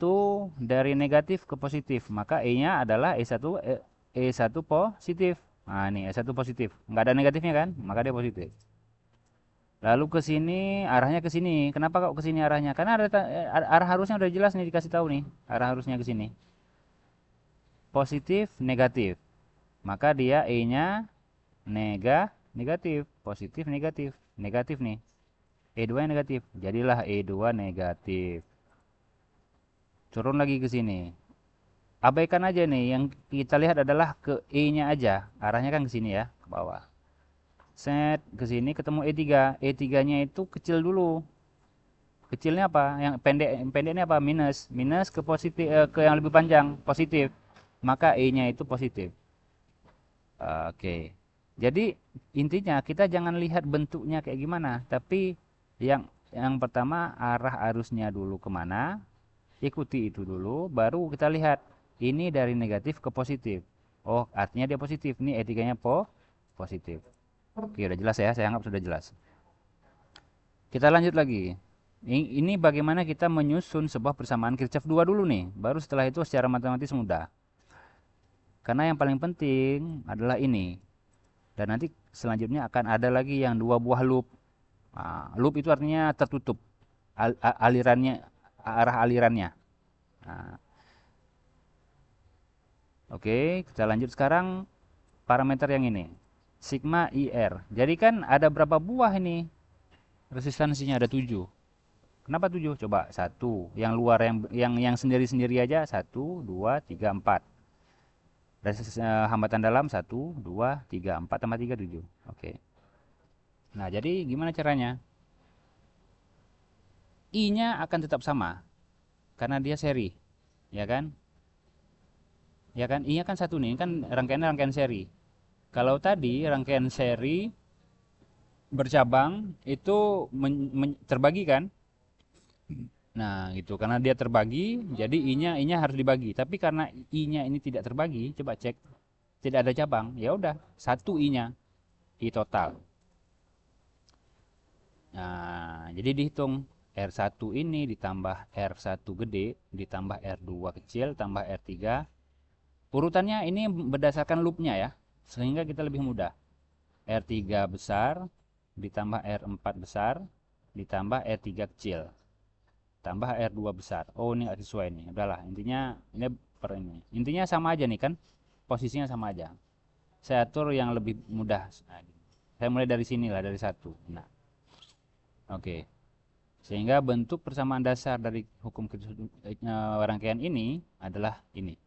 dari negatif ke positif, maka E-nya adalah E1 positif. Nah, ini E1 positif. Nggak ada negatifnya kan? Maka dia positif. Lalu ke sini, arahnya ke sini. Kenapa kok ke sini arahnya? Karena ada arah harusnya udah jelas nih dikasih tahu nih. Arah harusnya ke sini. Positif, negatif. Maka dia E-nya negatif, positif, negatif. Negatif nih. E2 yang negatif. Jadilah E2 negatif. Turun lagi ke sini. Abaikan aja nih, yang kita lihat adalah ke E-nya aja. Arahnya kan ke sini ya, ke bawah. Set ke sini ketemu E3. E3-nya itu kecil dulu. Kecilnya apa? Yang pendeknya apa? Minus. Minus ke positif, ke yang lebih panjang, positif. Maka E-nya itu positif. Oke. Jadi intinya kita jangan lihat bentuknya kayak gimana, tapi yang pertama arah arusnya dulu kemana, ikuti itu dulu, baru kita lihat ini dari negatif ke positif. Oh, artinya dia positif. Ini E3-nya positif. Oke, udah jelas ya, saya anggap sudah jelas. Kita lanjut lagi. Ini bagaimana kita menyusun sebuah persamaan Kirchhoff 2 dulu nih. Baru setelah itu secara matematis mudah. Karena yang paling penting adalah ini. Dan nanti selanjutnya akan ada lagi yang 2 buah loop. Nah, loop itu artinya tertutup alirannya, arah alirannya. Nah, oke, kita lanjut sekarang parameter yang ini. Sigma IR. Jadi kan ada berapa buah ini? Resistansinya ada 7. Kenapa 7? Coba satu. Yang luar yang sendiri-sendiri aja satu, 2, 3, 4. Hambatan dalam satu, 2, 3, 4 tambah 3, 7. Oke. Nah, jadi gimana caranya? I-nya akan tetap sama karena dia seri, ya kan? Ya kan? I-nya kan satu nih, kan rangkaiannya rangkaian seri. Kalau tadi rangkaian seri bercabang itu terbagi kan? Nah, gitu. Karena dia terbagi, jadi I-nya harus dibagi. Tapi karena I-nya ini tidak terbagi, coba cek, tidak ada cabang. Ya udah, satu I-nya, I total. Nah, jadi dihitung R1 ini ditambah R1 gede, ditambah R2 kecil, tambah R3. Urutannya ini berdasarkan loopnya ya, sehingga kita lebih mudah. R3 besar, ditambah R4 besar, ditambah R3 kecil, tambah R2 besar. Oh, ini nggak sesuai nih. Udahlah, intinya ini per ini. Intinya sama aja nih kan, posisinya sama aja. Saya atur yang lebih mudah. Nah, saya mulai dari sini lah, dari satu. Nah, oke. Sehingga bentuk persamaan dasar dari hukum rangkaian ini adalah ini.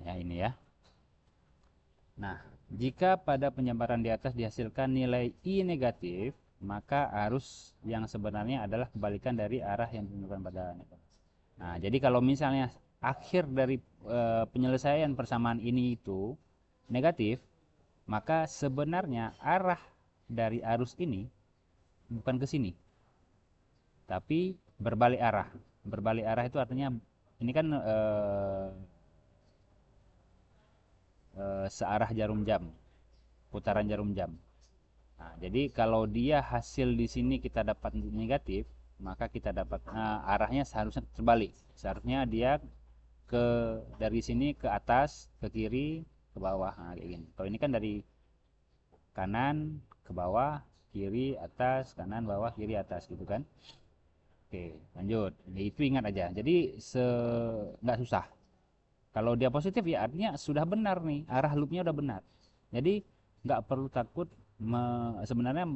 Ya, ini ya. Nah, jika pada penyebaran di atas dihasilkan nilai I negatif, maka arus yang sebenarnya adalah kebalikan dari arah yang ditunjukkan pada negatif. Nah, jadi kalau misalnya akhir dari penyelesaian persamaan ini itu negatif, maka sebenarnya arah dari arus ini bukan ke sini, tapi berbalik arah. Berbalik arah itu artinya ini kan searah jarum jam, putaran jarum jam. Nah, jadi kalau dia hasil di sini kita dapat negatif, maka kita dapat arahnya seharusnya terbalik. Seharusnya dia ke dari sini ke atas, ke kiri, ke bawah. Nah, kayak gini. Kalau ini kan dari kanan ke bawah, kiri atas, kanan bawah, kiri atas gitu kan. Oke, lanjut. Ya, itu ingat aja. Jadi nggak susah. Kalau dia positif ya artinya sudah benar nih, arah loopnya udah benar. Jadi nggak perlu takut sebenarnya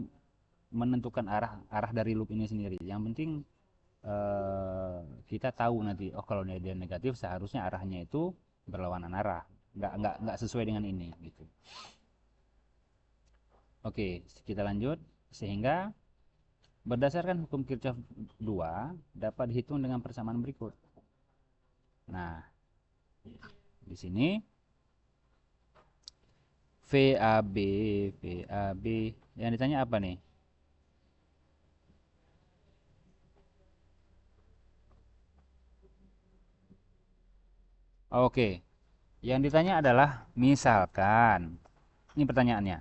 menentukan arah arah dari loop ini sendiri. Yang penting eh, kita tahu nanti, oh kalau dia negatif seharusnya arahnya itu berlawanan arah, nggak sesuai dengan ini gitu. Oke, kita lanjut. Sehingga berdasarkan hukum Kirchhoff 2 dapat dihitung dengan persamaan berikut. Nah, di sini VAB VAB yang ditanya apa nih? Oke, yang ditanya adalah misalkan, ini pertanyaannya,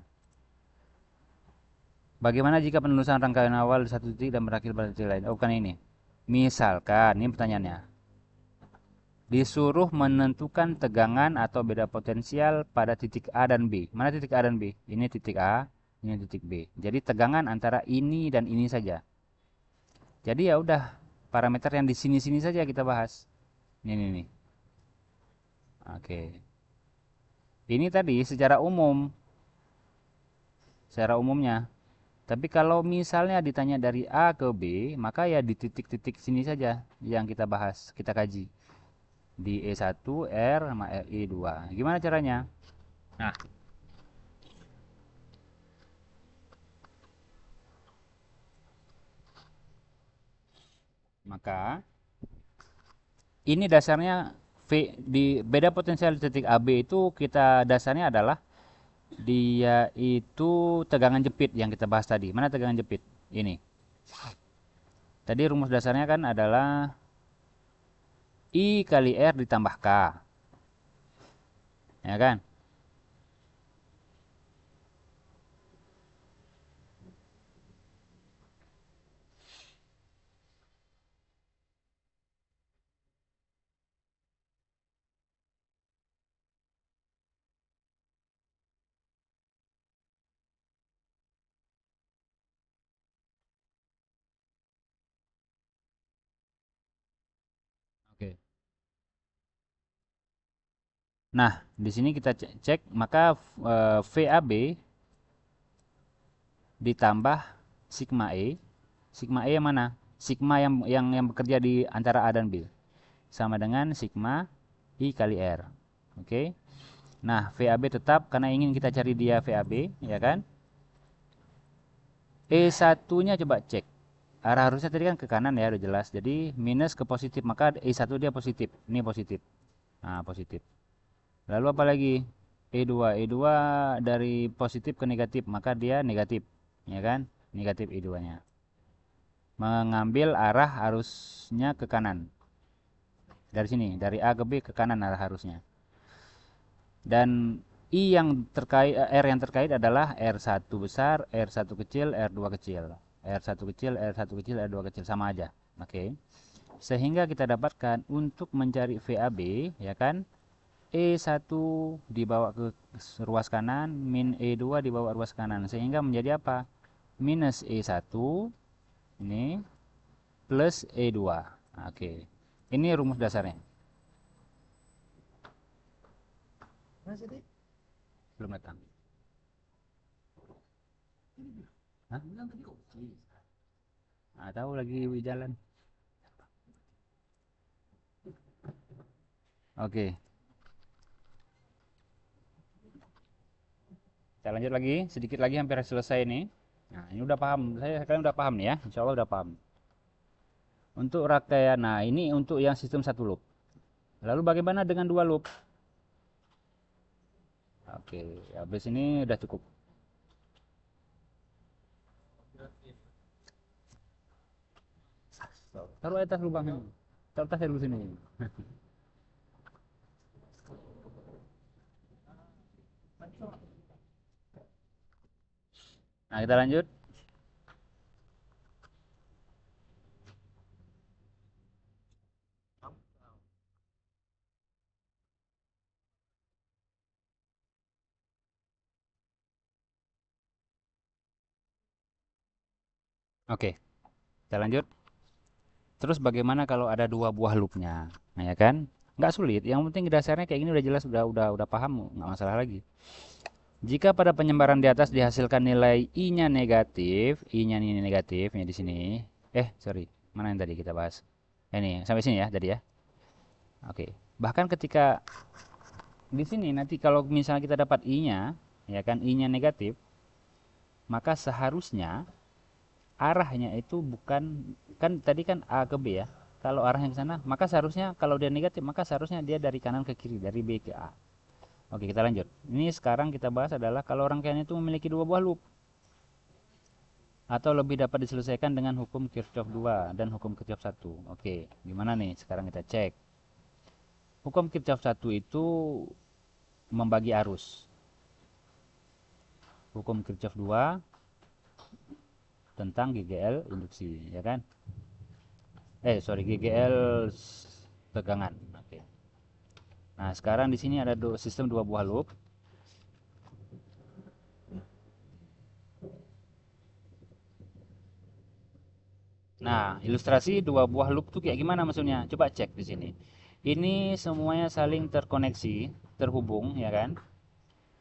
bagaimana jika penelusuran rangkaian awal di satu titik dan berakhir pada titik lain? Oh, bukan ini. Misalkan, ini pertanyaannya, disuruh menentukan tegangan atau beda potensial pada titik A dan B. Mana titik A dan B? Ini titik A, ini titik B. Jadi tegangan antara ini dan ini saja. Jadi ya udah, parameter yang di sini-sini saja kita bahas. Ini nih. Oke. Ini tadi secara umumnya. Tapi kalau misalnya ditanya dari A ke B, maka ya di titik-titik sini saja yang kita bahas, kita kaji. Di E1, R, sama RI2. Gimana caranya? Nah, maka ini dasarnya di beda potensial titik AB itu kita dasarnya adalah dia itu tegangan jepit yang kita bahas tadi. Mana tegangan jepit? Ini. Tadi rumus dasarnya kan adalah I kali R ditambah K. Ya kan? Nah, di sini kita cek, maka VAB ditambah sigma E. Sigma E yang mana? Sigma yang bekerja di antara A dan B. Sama dengan sigma I kali R. Oke. Nah, VAB tetap karena ingin kita cari dia VAB, ya kan? E1-nya coba cek. Arah arusnya tadi kan ke kanan ya, udah jelas. Jadi minus ke positif, maka E1 dia positif. Ini positif. Nah, positif. Lalu apa lagi? E2. E2 dari positif ke negatif, maka dia negatif. Ya kan? Negatif E2-nya. Mengambil arah arusnya ke kanan. Dari sini, dari A ke B ke kanan arah arusnya. Dan R yang terkait adalah R1 besar, R1 kecil, R2 kecil. R1 kecil, R1 kecil, R2 kecil sama aja. Oke. Sehingga kita dapatkan untuk mencari VAB, ya kan? E1 dibawa ke ruas kanan, min E2 dibawa ruas kanan. Sehingga menjadi apa? Minus E1 ini plus E2. Oke. Ini rumus dasarnya. Belum datang. Hah? Ah, tahu lagi jalan. Oke. Kita lanjut lagi, sedikit lagi hampir selesai ini. Nah, ini udah paham. Kalian udah paham nih ya. Insya Allah udah paham. Untuk rangkaian, nah ini untuk yang sistem satu loop. Lalu bagaimana dengan dua loop? Oke, habis ini udah cukup. Taruh atas lubangnya. Taruh atas dulu sini. Nah, kita lanjut. Oke, kita lanjut. Terus bagaimana kalau ada dua buah loopnya? Nah, ya kan? Nggak sulit. Yang penting dasarnya kayak gini udah jelas, udah paham, nggak masalah lagi. Jika pada penyebaran di atas dihasilkan nilai I-nya negatif, I-nya ini negatif, ya di sini. Sorry, mana yang tadi kita bahas? Ini sampai sini ya tadi ya. Oke. Bahkan ketika di sini nanti kalau misalnya kita dapat I-nya, ya kan I-nya negatif, maka seharusnya arahnya itu bukan kan tadi kan A ke B ya. Kalau arahnya ke sana, maka seharusnya kalau dia negatif, maka seharusnya dia dari kanan ke kiri, dari B ke A. Oke, kita lanjut. Ini sekarang kita bahas adalah kalau rangkaian itu memiliki dua buah loop atau lebih dapat diselesaikan dengan hukum Kirchhoff 2 dan hukum Kirchhoff 1. Oke, gimana nih? Sekarang kita cek. Hukum Kirchhoff 1 itu membagi arus. Hukum Kirchhoff 2 tentang GGL induksi, ya kan? GGL tegangan. Oke. Nah, sekarang di sini ada sistem dua buah loop. Nah, ilustrasi dua buah loop tuh kayak gimana maksudnya? Coba cek di sini. Ini semuanya saling terkoneksi, terhubung, ya kan?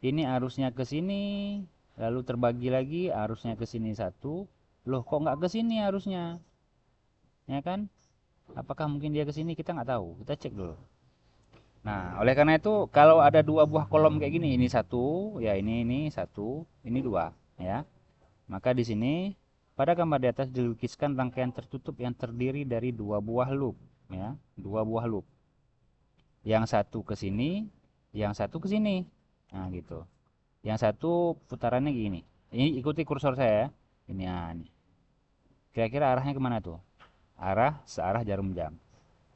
Ini arusnya ke sini, lalu terbagi lagi arusnya ke sini satu. Loh, kok nggak ke sini arusnya? Ya kan? Apakah mungkin dia ke sini? Kita nggak tahu. Kita cek dulu. Nah, oleh karena itu kalau ada dua buah kolom kayak gini, ini satu, ya ini satu, ini dua, ya. Maka di sini pada gambar di atas dilukiskan rangkaian tertutup yang terdiri dari dua buah loop, ya, dua buah loop. Yang satu ke sini, yang satu ke sini. Nah, gitu. Yang satu putarannya gini. Ini ikuti kursor saya ya. Ini ya, ini. Kira-kira arahnya kemana tuh? Arah searah jarum jam.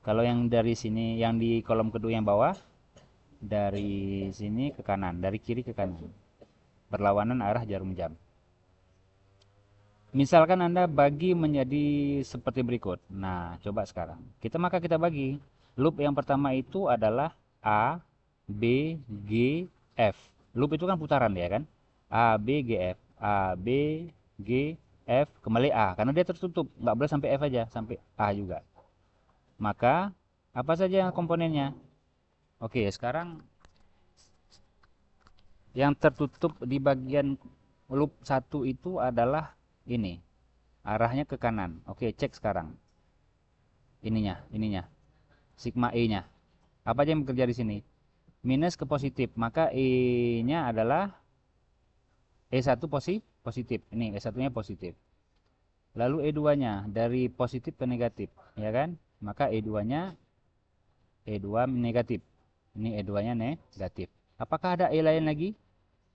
Kalau yang dari sini, yang di kolom kedua yang bawah, dari sini ke kanan, dari kiri ke kanan. Berlawanan arah jarum jam. Misalkan Anda bagi menjadi seperti berikut. Nah, coba sekarang. Kita bagi. Loop yang pertama itu adalah A, B, G, F. Loop itu kan putaran ya kan? A, B, G, F. A, B, G, F, kembali A. Karena dia tertutup. Nggak boleh sampai F aja, sampai A juga. Maka, apa saja komponennya? Oke, sekarang Yang tertutup di bagian loop 1 itu adalah ini. Arahnya ke kanan. Oke, cek sekarang. Ininya. Sigma E-nya. Apa aja yang bekerja di sini? Minus ke positif, maka E-nya adalah E1 positif. Ini E1-nya positif. Lalu E2-nya dari positif ke negatif, ya kan? Maka E2-nya E2 negatif. Ini E2-nya negatif. Apakah ada E lain lagi?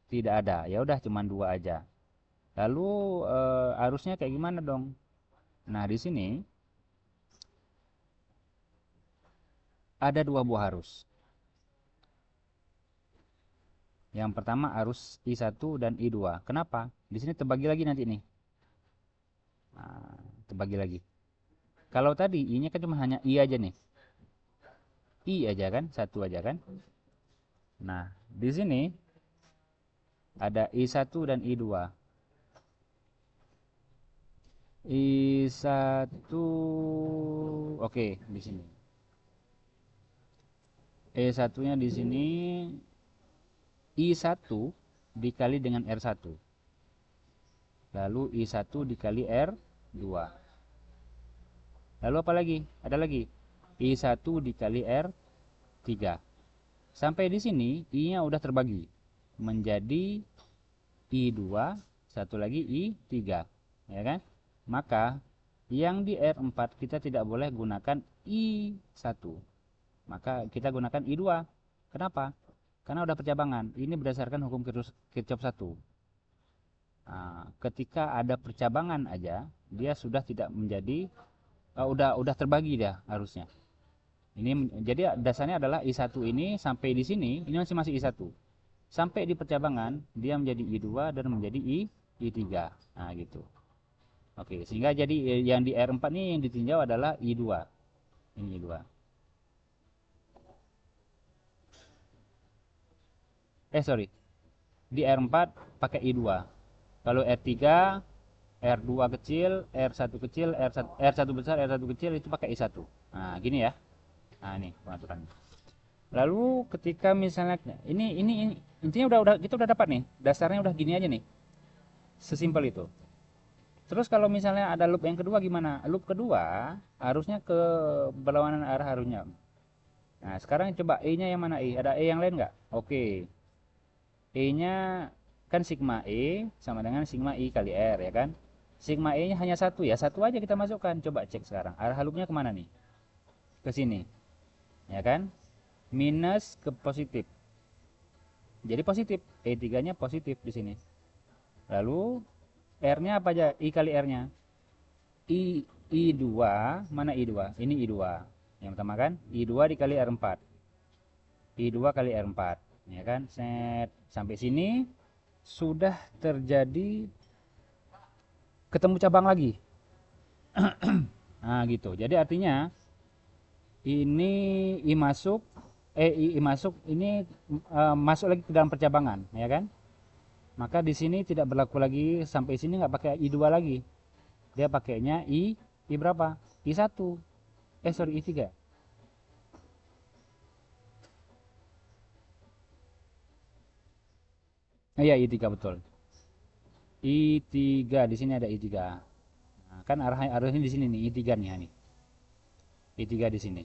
Tidak ada. Ya udah cuman dua aja. Lalu arusnya kayak gimana dong? Nah, di sini ada dua buah arus. Yang pertama arus I1 dan I2. Kenapa? Di sini terbagi lagi nanti nih. Nah, terbagi lagi. Kalau tadi I-nya kan cuma hanya I aja nih. I aja kan, satu aja kan. Nah, di sini ada I1 dan I2. I1 oke, di sini. E1-nya di sini I1 dikali dengan R1. Lalu I1 dikali R2. Lalu apa lagi? Ada lagi. I1 dikali R3. Sampai di sini I-nya udah terbagi menjadi I2, satu lagi I3, ya kan? Maka yang di R4 kita tidak boleh gunakan I1. Maka kita gunakan I2. Kenapa? Karena udah percabangan. Ini berdasarkan hukum Kirchhoff 1. Nah, ketika ada percabangan aja, dia sudah tidak menjadi udah terbagi dia harusnya. Ini jadi dasarnya adalah I1 ini sampai di sini ini masih I1. Sampai di percabangan dia menjadi I2 dan menjadi I3. Nah, gitu. Oke, sehingga jadi yang di R4 nih yang ditinjau adalah I2. Ini I2. Sorry. Di R4 pakai I2. Kalau R3, R2 kecil, R1 kecil, R1 besar, R1 kecil itu pakai I1. Nah, gini ya. Nah, ini pengaturannya. Lalu ketika misalnya ini intinya udah kita udah dapat nih. Dasarnya udah gini aja nih. Sesimpel itu. Terus kalau misalnya ada loop yang kedua gimana? Loop kedua harusnya ke berlawanan arah harusnya. Nah, sekarang coba E-nya yang mana E? Ada E yang lain nggak? Oke. E-nya kan sigma E sama dengan sigma I kali R, ya kan? Sigma E-nya hanya satu ya, satu aja kita masukkan. Coba cek sekarang. Arah loopnya kemana nih? Ke sini, ya kan? Minus ke positif. Jadi positif. E3-nya positif di sini. Lalu R-nya apa aja? I kali R-nya. I2, mana I2? Ini I2. Yang pertama kan? I2 dikali R4. I2 kali R4. Ya kan? Set. Sampai sini sudah terjadi ketemu cabang lagi. Nah, gitu. Jadi artinya ini I masuk I masuk ini masuk lagi ke dalam percabangan, ya kan? Maka di sini tidak berlaku lagi sampai sini nggak pakai I2 lagi. Dia pakainya I berapa? I1. Sorry, I3. Iya, I3 betul. I3 di sini ada I3. Nah, kan arahnya di sini nih, I3 nih. I3 di sini.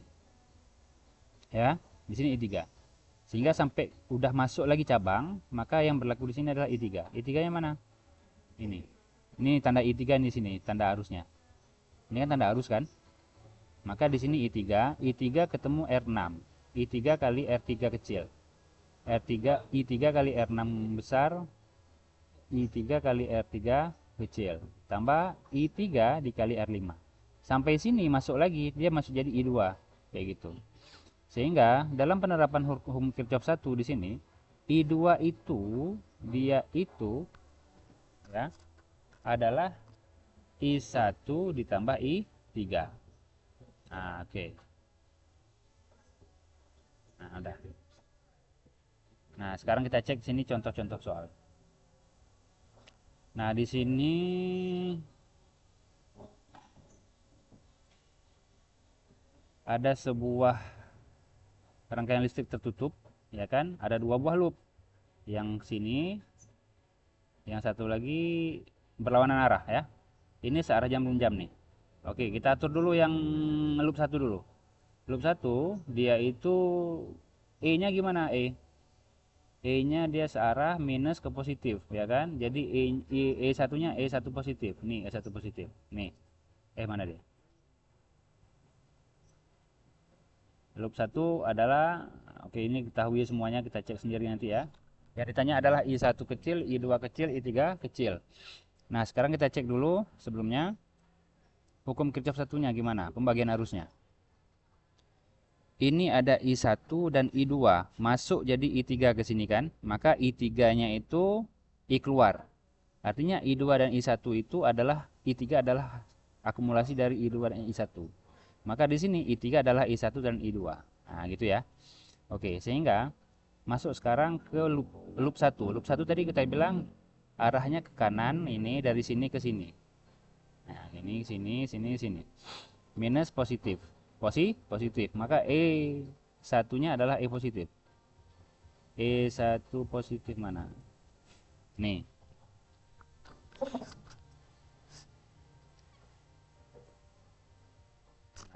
Ya, di sini I3. Sehingga sampai udah masuk lagi cabang, maka yang berlaku di sini adalah I3. I3-nya mana? Ini. Ini tanda I3 di sini, tanda arusnya. Ini kan tanda arus kan? Maka di sini I3 ketemu R6. I3 kali R3 kecil. I3 kali R6 besar, I3 kali R3 kecil. Tambah I3 dikali R5. Sampai sini masuk lagi, dia masuk jadi I2. Kayak gitu. Sehingga dalam penerapan hukum Kirchhoff 1 di sini, I2 itu dia itu ya adalah I1 ditambah I3. Nah, oke. Nah, udah. Nah, sekarang kita cek sini contoh-contoh soal. Nah, di sini ada sebuah rangkaian listrik tertutup, ya kan? Ada dua buah loop. Yang sini, yang satu lagi berlawanan arah ya. Ini searah jam jam nih. Oke, kita atur dulu yang loop satu dulu. Loop satu dia itu E-nya gimana? E-nya dia searah minus ke positif, ya kan? Jadi E satunya E1 positif. Nih, E1 positif. Nih. Mana dia? Loop satu adalah, oke ini ketahui semuanya, kita cek sendiri nanti ya. Yang ditanya adalah I1 kecil, I2 kecil, I3 kecil. Nah, sekarang kita cek dulu sebelumnya hukum Kirchhoff satunya gimana? Pembagian arusnya. Ini ada I1 dan I2 masuk jadi I3 ke sini kan, maka I3-nya itu I keluar. Artinya I2 dan I1 itu adalah I3 adalah akumulasi dari I2 dan I1. Maka di sini I3 adalah I1 dan I2. Nah, gitu ya. Oke, sehingga masuk sekarang ke loop 1. Loop 1 tadi kita bilang arahnya ke kanan, ini dari sini ke sini. Nah, ini sini, sini, sini. Minus positif. Positif. Maka E satunya adalah E positif. E1 positif mana? Nih.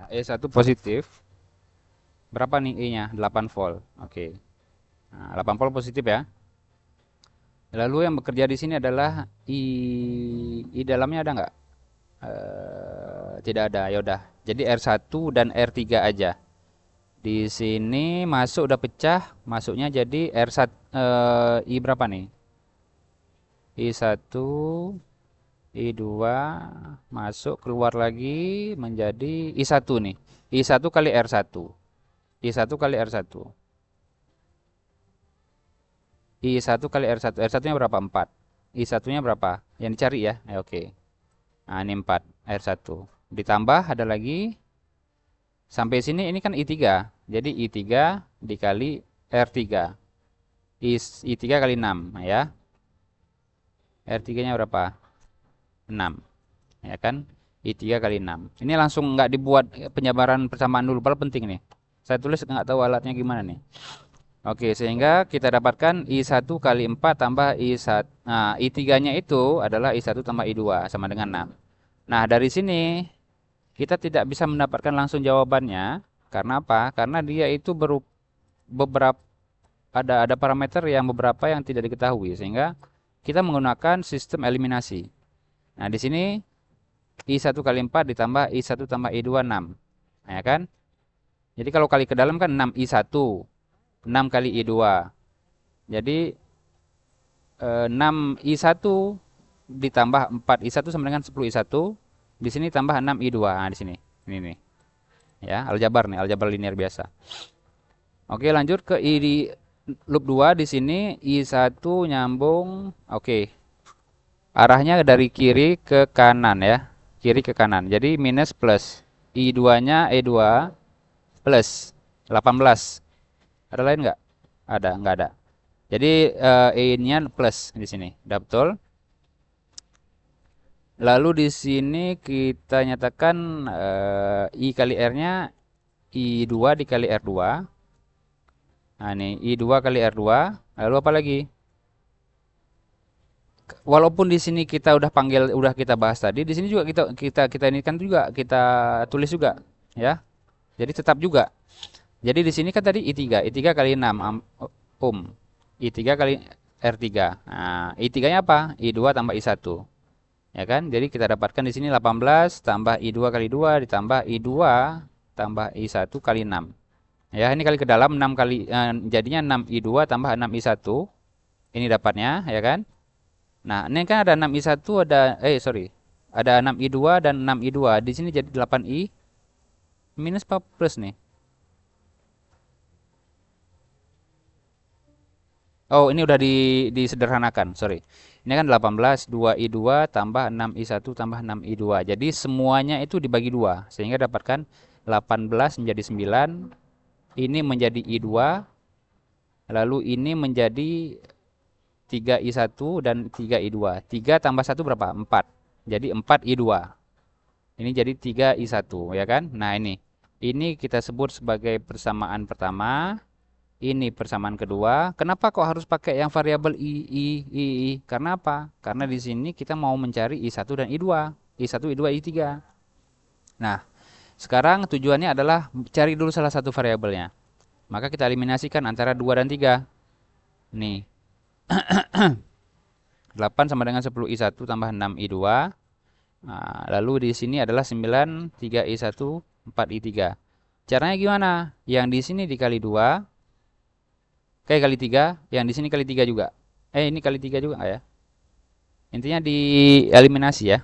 Nah, E1 positif. Berapa nih E-nya? 8 volt. Oke. Nah, 8 volt positif ya. Lalu yang bekerja di sini adalah I dalamnya ada nggak? Tidak ada. Ya udah. Jadi R1 dan R3 aja. Di sini masuk udah pecah, masuknya jadi R1 I berapa nih? I1, I2 masuk keluar lagi menjadi I1 nih. I1 kali R1. I1 kali R1. I1 kali R1. R1-nya berapa? 4. I1-nya berapa? Yang dicari ya. Oke. Nah, ini 4 R1. Ditambah ada lagi sampai sini ini kan I3. Jadi I3 dikali R3. I3 kali 6 ya. R3-nya berapa? 6. Ya kan? I3 kali 6. Ini langsung nggak dibuat penjabaran persamaan dulu, padahal penting nih. Saya tulis nggak tahu alatnya gimana nih. Oke, sehingga kita dapatkan I1 kali 4 tambah I1. Nah, I3-nya itu adalah I1 tambah I2 sama dengan 6. Nah, dari sini kita tidak bisa mendapatkan langsung jawabannya. Karena apa? Karena dia itu beberapa ada parameter yang beberapa yang tidak diketahui, sehingga kita menggunakan sistem eliminasi. Nah, di sini I1 kali 4 ditambah I1 tambah I2 6. Nah, ya kan? Jadi kalau kali ke dalam kan 6 I1, 6 kali I2. Jadi 6 I1 ditambah 4 I1 sama dengan 10 I1. Di sini tambah 6 I2. Nah, di sini. Ini nih. Ya, aljabar nih, aljabar linear biasa. Oke, lanjut ke I di loop 2 di sini I1 nyambung. Oke. Arahnya dari kiri ke kanan ya. Kiri ke kanan. Jadi minus plus. I2-nya E2 plus 18. Ada lain nggak? Ada, nggak ada. Jadi E-nya plus di sini. Udah betul. Lalu di sini kita nyatakan I kali R-nya I2 dikali R2. Nah, ini I2 kali R2. Lalu apa lagi? Walaupun di sini kita udah panggil, udah kita bahas tadi, di sini juga kita ini kan juga kita tulis juga, ya. Jadi tetap juga. Jadi di sini kan tadi I3 kali 6 ohm. I3 kali R3. Nah, I3-nya apa? I2 tambah I1. Ya kan? Jadi kita dapatkan di sini 18 tambah I2 kali 2 ditambah I2 tambah I1 kali 6. Ya, ini kali ke dalam 6 kali jadinya 6 I2 tambah 6 I1. Ini dapatnya, ya kan? Nah, ini kan ada 6 I1 sorry. Ada 6 I2 dan 6 I2. Di sini jadi 8 I minus apa plus nih? Oh, ini udah disederhanakan, sorry. Ini kan 18, 2I2 tambah 6I1 tambah 6I2. Jadi semuanya itu dibagi 2. Sehingga dapatkan 18 menjadi 9. Ini menjadi I2. Lalu ini menjadi 3I1 dan 3I2. 3 tambah 1 berapa? 4. Jadi 4I2. Ini jadi 3I1, ya kan? Nah, ini. Ini kita sebut sebagai persamaan pertama. ini persamaan kedua. Kenapa kok harus pakai yang variabel I? Karena apa? Karena di sini kita mau mencari I1 dan I2. I1, I2, I3. Nah, sekarang tujuannya adalah cari dulu salah satu variabelnya. Maka kita eliminasikan antara 2 dan 3. Nih, 8 sama dengan 10 I1 tambah 6 I2. Nah, lalu di sini adalah 9, 3 I1, 4 I3. Caranya gimana? Yang di sini dikali 2, kayak kali 3, yang di sini kali 3 juga. Ini kali 3 juga nggak ya? Intinya di eliminasi ya.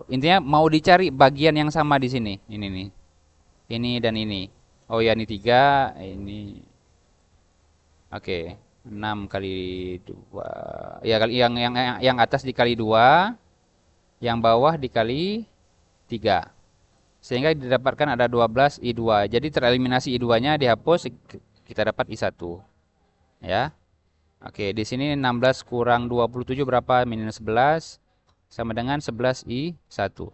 Intinya mau dicari bagian yang sama di sini. Ini nih. Ini dan ini. Oh ya, ini 3, ini. Oke. 6 kali 2. Ya, kali yang atas dikali 2, yang bawah dikali 3. Sehingga didapatkan ada 12 I2. Jadi tereliminasi I2-nya dihapus, kita dapat I1. Ya. Oke, di sini 16 kurang 27 berapa? Minus 11 sama dengan 11 I1.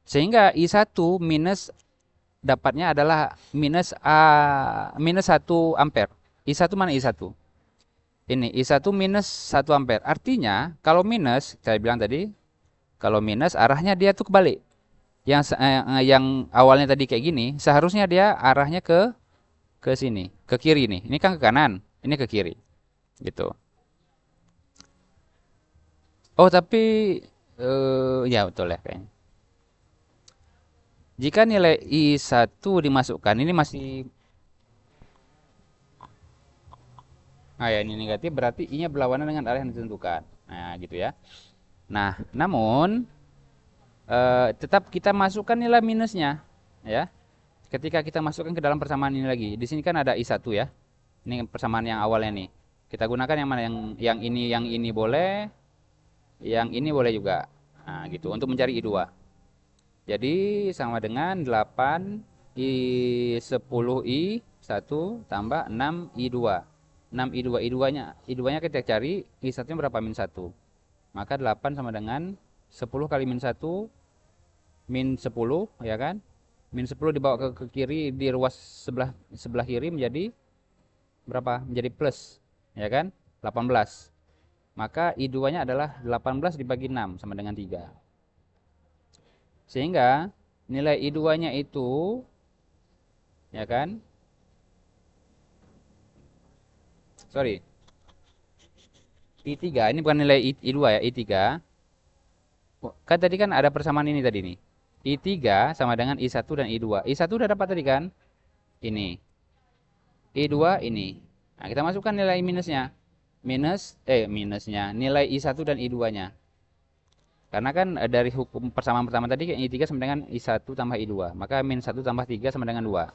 Sehingga I1 minus dapatnya adalah minus 1 ampere. I1 mana I1? Ini I1 minus 1 ampere. Artinya kalau minus, saya bilang tadi, kalau minus arahnya dia tuh kebalik. Yang awalnya tadi kayak gini, seharusnya dia arahnya ke sini, ke kiri nih. Ini kan ke kanan, ini ke kiri. Gitu. Oh, tapi ya betul ya kayaknya. Jika nilai I1 dimasukkan, ini masih ya ini negatif, berarti I-nya berlawanan dengan arah yang ditentukan. Nah, gitu ya. Nah, namun tetap kita masukkan nilai minusnya, ya. Ketika kita masukkan ke dalam persamaan ini lagi, di sini kan ada I1 ya. Ini persamaan yang awalnya nih. Kita gunakan yang mana? Yang ini boleh, yang ini boleh juga. Nah, gitu untuk mencari I2. Jadi sama dengan 8 I10 I1 tambah 6 I2. 6 I2, I2-nya kita cari, I1-nya berapa? Min 1. Maka 8 sama dengan 10 kali min 1, min 10, ya kan? Min 10 dibawa ke kiri, di ruas sebelah kiri menjadi berapa? Menjadi plus, ya kan? 18. Maka I2-nya adalah 18 dibagi 6 sama dengan 3. Sehingga nilai I2-nya itu, ya kan? Sorry. I3, ini bukan nilai I2 ya, I3. Kan tadi kan ada persamaan ini tadi nih. I3 sama dengan I1 dan I2. I1 udah dapat tadi kan? Ini. I2 ini. Nah, kita masukkan nilai minusnya. Minusnya. Nilai I1 dan I2-nya. Karena kan dari hukum persamaan pertama tadi I3 sama dengan I1 tambah I2. Maka min 1 tambah 3 sama dengan 2.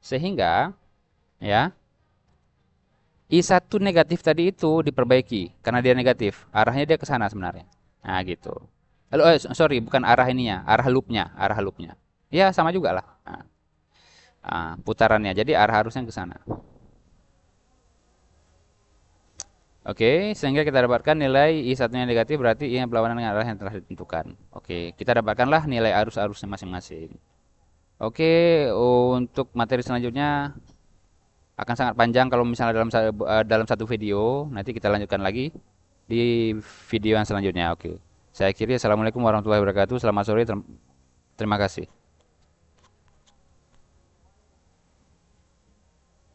Sehingga, ya, I1 negatif tadi itu diperbaiki. Karena dia negatif. Arahnya dia ke sana sebenarnya. Nah, gitu. Lalu, sorry, bukan arah ininya. Arah loopnya. Arah loopnya. Ya, sama juga lah. Putarannya. Jadi arah harusnya ke sana. Oke, sehingga kita dapatkan nilai I1-nya negatif, berarti I-nya berlawanan dengan arah yang telah ditentukan. Oke, kita dapatkanlah nilai arus-arusnya masing-masing. Oke, untuk materi selanjutnya akan sangat panjang kalau misalnya dalam satu video. Nanti kita lanjutkan lagi di video yang selanjutnya. Oke, saya akhiri. Assalamualaikum warahmatullahi wabarakatuh. Selamat sore. Terima kasih.